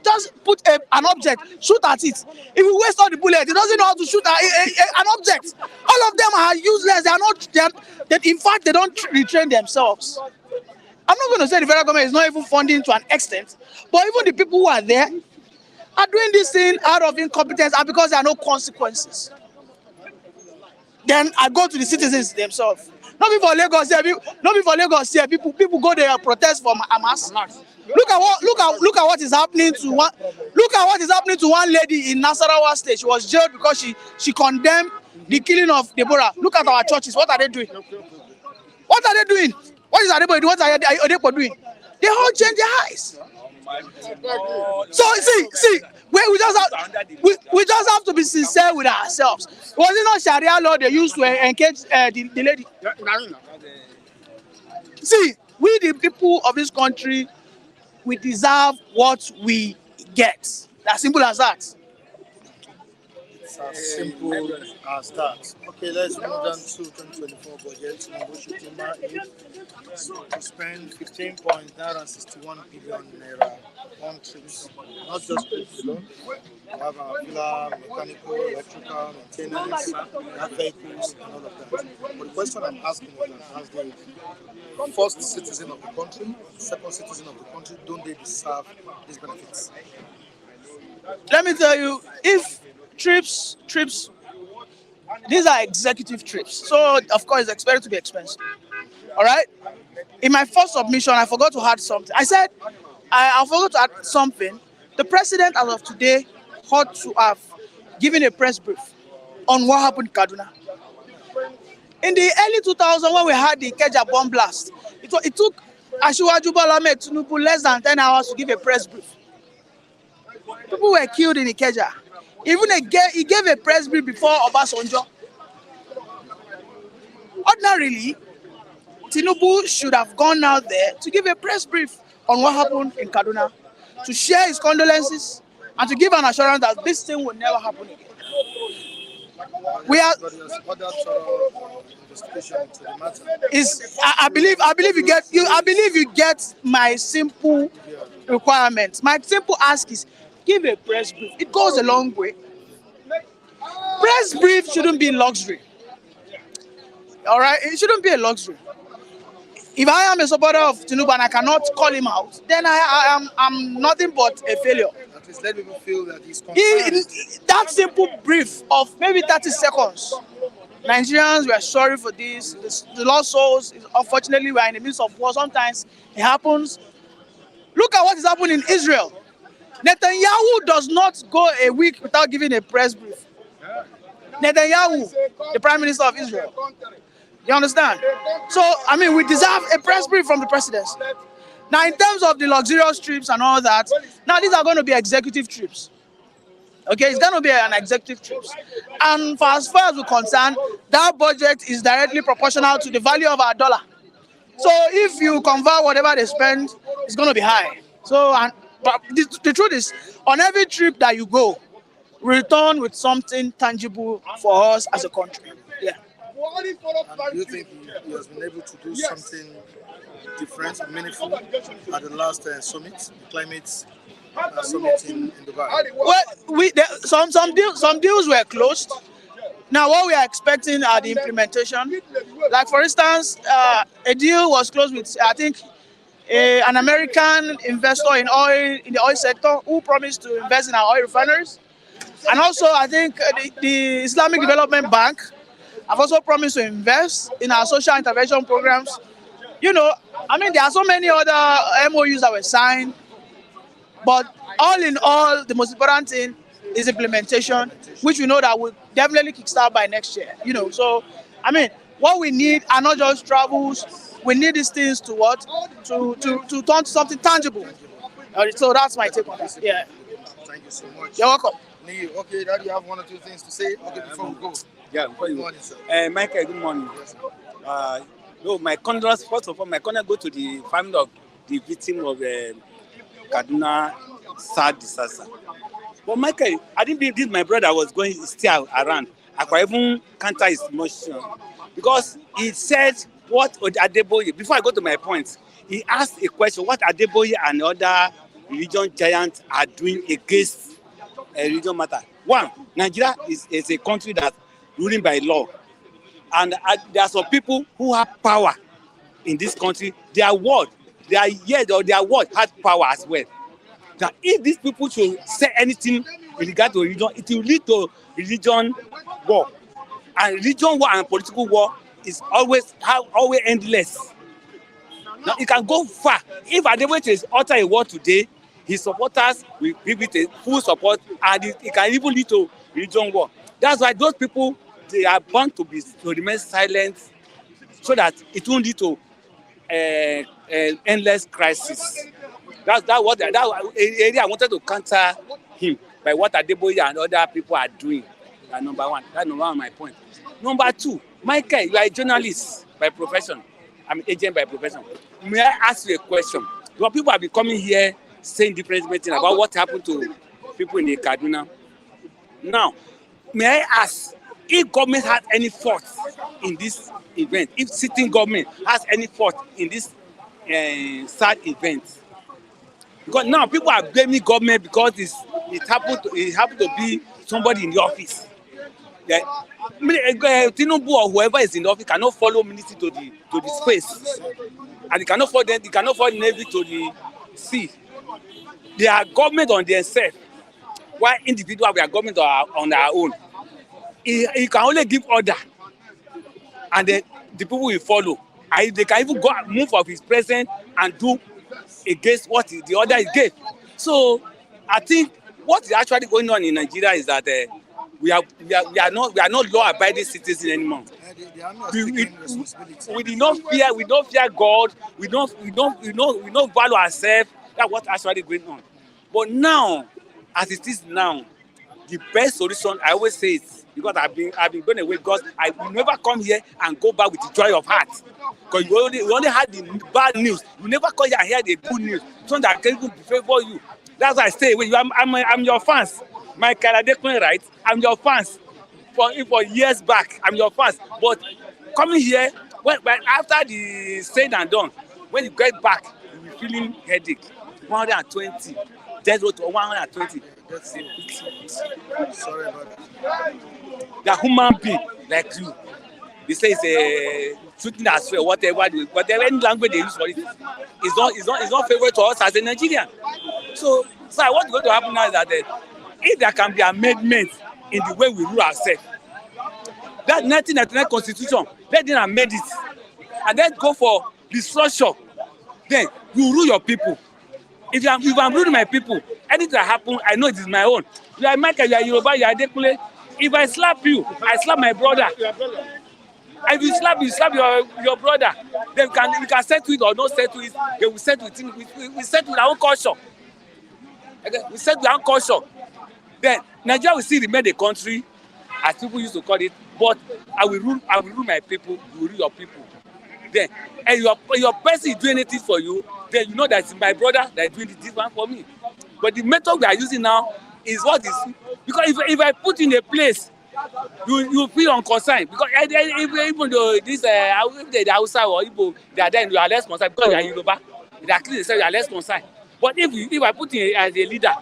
just put an object, shoot at it. If you waste all the bullets, he doesn't know how to shoot an object. All of them are useless. In fact, they don't retrain themselves. I'm not going to say the federal government is not even funding to an extent, but even the people who are there are doing this thing out of incompetence and because there are no consequences. Then I go to the citizens themselves. Not before Lagos here. People go there and protest for Hamas. Look at what is happening to one lady in Nasarawa State. She was jailed because she condemned the killing of Deborah. Look at our churches. What are they doing? What are they doing? What is Adepo doing? What are Adepo doing? They all change their eyes. So see, we just have to be sincere with ourselves. Was it not Sharia law they used to engage the lady? See, we the people of this country, we deserve what we get. As simple as that. It's as simple as that. Okay, let's move on to 2024 budget. To spend 15.61 billion naira on trips, not just trips alone. We have our villa, mechanical, electrical, maintenance, we have vehicles, and all of that. But the question I'm asking is that as the first citizen of the country, second citizen of the country, don't they deserve these benefits? Let me tell you, if trips, these are executive trips, so of course it's expected to be expensive. All right. In my first submission, I forgot to add something. I said I forgot to add something. The president, as of today, ought to have given a press brief on what happened in Kaduna. In the early 2000s, when we had the Ikeja bomb blast, it took Asiwaju Bola Ahmed Tinubu less than 10 hours to give a press brief. People were killed in Ikeja. Even he gave a press brief before Obasanjo. Ordinarily, Tinubu should have gone out there to give a press brief on what happened in Kaduna, to share his condolences, and to give an assurance that this thing will never happen again. We are. I believe you get my simple requirement. My simple ask is give a press brief. It goes a long way. Press brief shouldn't be luxury. All right, it shouldn't be a luxury. If I am a supporter of Tinubu and I cannot call him out, then I'm nothing but a failure. At least let people feel that he's concerned. That simple brief of maybe 30 seconds. Nigerians, we are sorry for this. The lost souls. Unfortunately, we are in the midst of war. Sometimes it happens. Look at what is happening in Israel. Netanyahu does not go a week without giving a press brief. Netanyahu, the Prime Minister of Israel. You understand? So, I mean, we deserve a press brief from the presidency. Now, in terms of the luxurious trips and all that, now these are going to be executive trips. Okay, it's going to be an executive trips. And for as far as we're concerned, that budget is directly proportional to the value of our dollar. So if you convert whatever they spend, it's going to be high. So, but the truth is, on every trip that you go, return with something tangible for us as a country. Yeah. And do you think he has been able to do something different, meaningful at the last summit, the climate summit in Dubai? Well, some deals were closed. Now, what we are expecting are the implementation. Like, for instance, a deal was closed with, I think, an American investor in the oil sector who promised to invest in our oil refineries. And also, I think the Islamic Development Bank have also promised to invest in our social intervention programs. You know, I mean, there are so many other MOUs that were signed, but all in all, the most important thing is implementation, which we know that will definitely kickstart by next year. You know, so I mean, what we need are not just travels. We need these things to what? To turn to something tangible. So that's my take on that. Yeah. Thank you so much. You're welcome. Okay, Daddy, you have one or two things to say? Okay, before we go. Yeah, Good morning, sir. Michael, good morning. No, my condolences, first of all, my condolences go to the family of the victim of Kaduna sad disaster. But Michael, I didn't believe this my brother was going still around. I could even counter his motion because he said what Adeboye, before I go to my point, he asked a question, what Adeboye and other religion giants are doing against religion matter. One, Nigeria is a country that's ruling by law. And there are some people who have power in this country. Their word has power as well. Now, if these people should say anything in regard to religion, it will lead to religion war. And religion war and political war is always endless. Now, it can go far. If Adeboye is utter a word today, his supporters will give it a full support, and it can even lead to religion war. That's why those people, they are bound to remain silent, so that it won't lead to endless crisis. That area I wanted to counter him by what Adeboye and other people are doing. That's number one. That's number one, my point. Number two, Michael, you are a journalist by profession. I'm an agent by profession. May I ask you a question? Because people have been coming here saying different things about what happened to people in the Kaduna. Now, may I ask if government has any fault in this event, if sitting government has any fault in this sad event? Because now people are blaming government because it happened to be somebody in the office. Yeah. Tinubu or whoever is in the office cannot follow ministry to the space, and they cannot follow Navy to the sea. They are government on themselves, while individuals we are government on our own. He can only give order, and then the people will follow. They can even go and move of his presence and do against what the order is gave. So I think what is actually going on in Nigeria is that we are not law-abiding citizens anymore. We do not fear God. We don't value ourselves. That's what's actually going on. But now, as it is now, the best solution, I always say it, because I've been going away, because I will never come here and go back with the joy of heart. Because you only had the bad news. You never come here and hear the good news. Something that can even favor you. That's why I stay away. I'm your fans. Michael Adekun, right? I'm your fans. For years back, I'm your fans. But coming here, when after the said and done, when you get back, you'll be feeling headache. 120. Death road to 120. Sorry about that. The human being like you. They say it's a shooting as well, whatever any language they use for it. It's not favorable to us as a Nigerian. So what's going to happen now is that if there can be amendment in the way we rule ourselves, that 1999 constitution, let them amend it, and then go for the structure. Then you rule your people. If I'm ruling my people, anything that happen, I know it is my own. You are Michael, you are Yoruba, you are Adekule. If I slap you, I slap my brother. If you slap your brother, then we can settle it or not settle it. They will settle it. We settle with our own culture. Okay? We settle with our own culture. Then Nigeria will still remain a country, as people used to call it. But I will rule my people. You will rule your people. Then, and your person is doing anything for you, then you know that it's my brother that is doing this one for me. But the method we are using now is what is, because if I put in a place, you feel unconcerned, because even though this the Hausa or Igbo, they are there, you are less concerned because you are Yoruba. They are clearly say you are less concerned. But if I put in as a leader,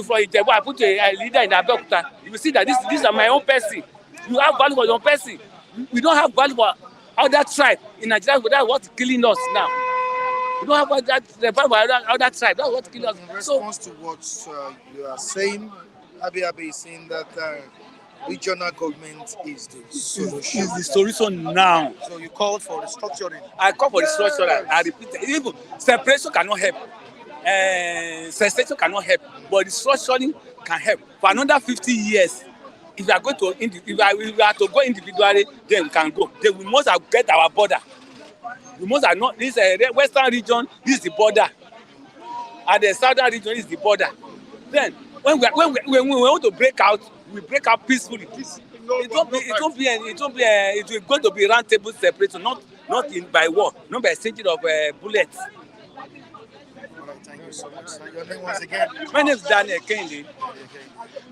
for Ijebu, I put a leader in Abeokuta, you will see that these are my own person. You have value for your own person. We don't have value for other tribe in Nigeria, but that's what's killing us now. We don't have other tribe. That's what's killing us. In response to what you are saying, Abiy is saying that regional government is the solution. Is the solution now. So you called for restructuring. I call for restructuring. I repeat it. Even separation cannot help. Secession cannot help. But restructuring can help. For another 50 years, if we are going to to go individually, then we can go. Then we must get our border. We must have not this western region. This is the border, and the southern region is the border. Then when we want to break out, we break out peacefully. It will going to be round table separation, not by war, not by exchanging of bullets. All right, thank you so much. Your name once again? My name is Daniel Kennedy.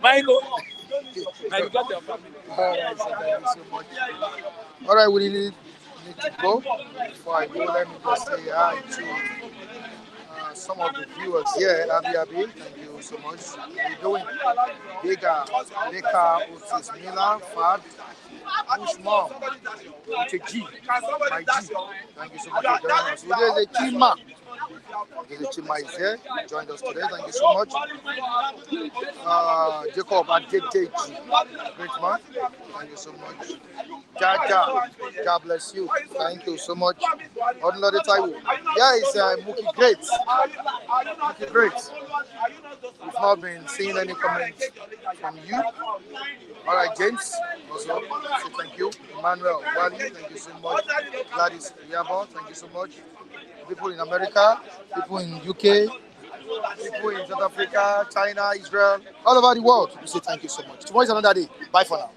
Michael. All right, so thank you so much. All right, we need to go. Before I go, let me just say hi to some of the viewers here. Abi, thank you so much. How are you doing? Beka, Otis Miller, Fad, Ushmom, it's a G, my G. Thank you so much for joining us. There's a Chima. There's a Chima is here. He joined us today. Thank you so much. Jacob Adeteji, great man. Thank you so much. Jaja, God bless you. Thank you so much. Ordinary Taiwo. Yeah, it's Muki Great. Muki Great. We've not been seeing any comments from you. All right, James, also say thank you. Emmanuel Wally, thank you so much. Gladys Yabo, thank you so much. People in America, people in UK, people in South Africa, China, Israel, all over the world, we say thank you so much. Tomorrow is another day. Bye for now.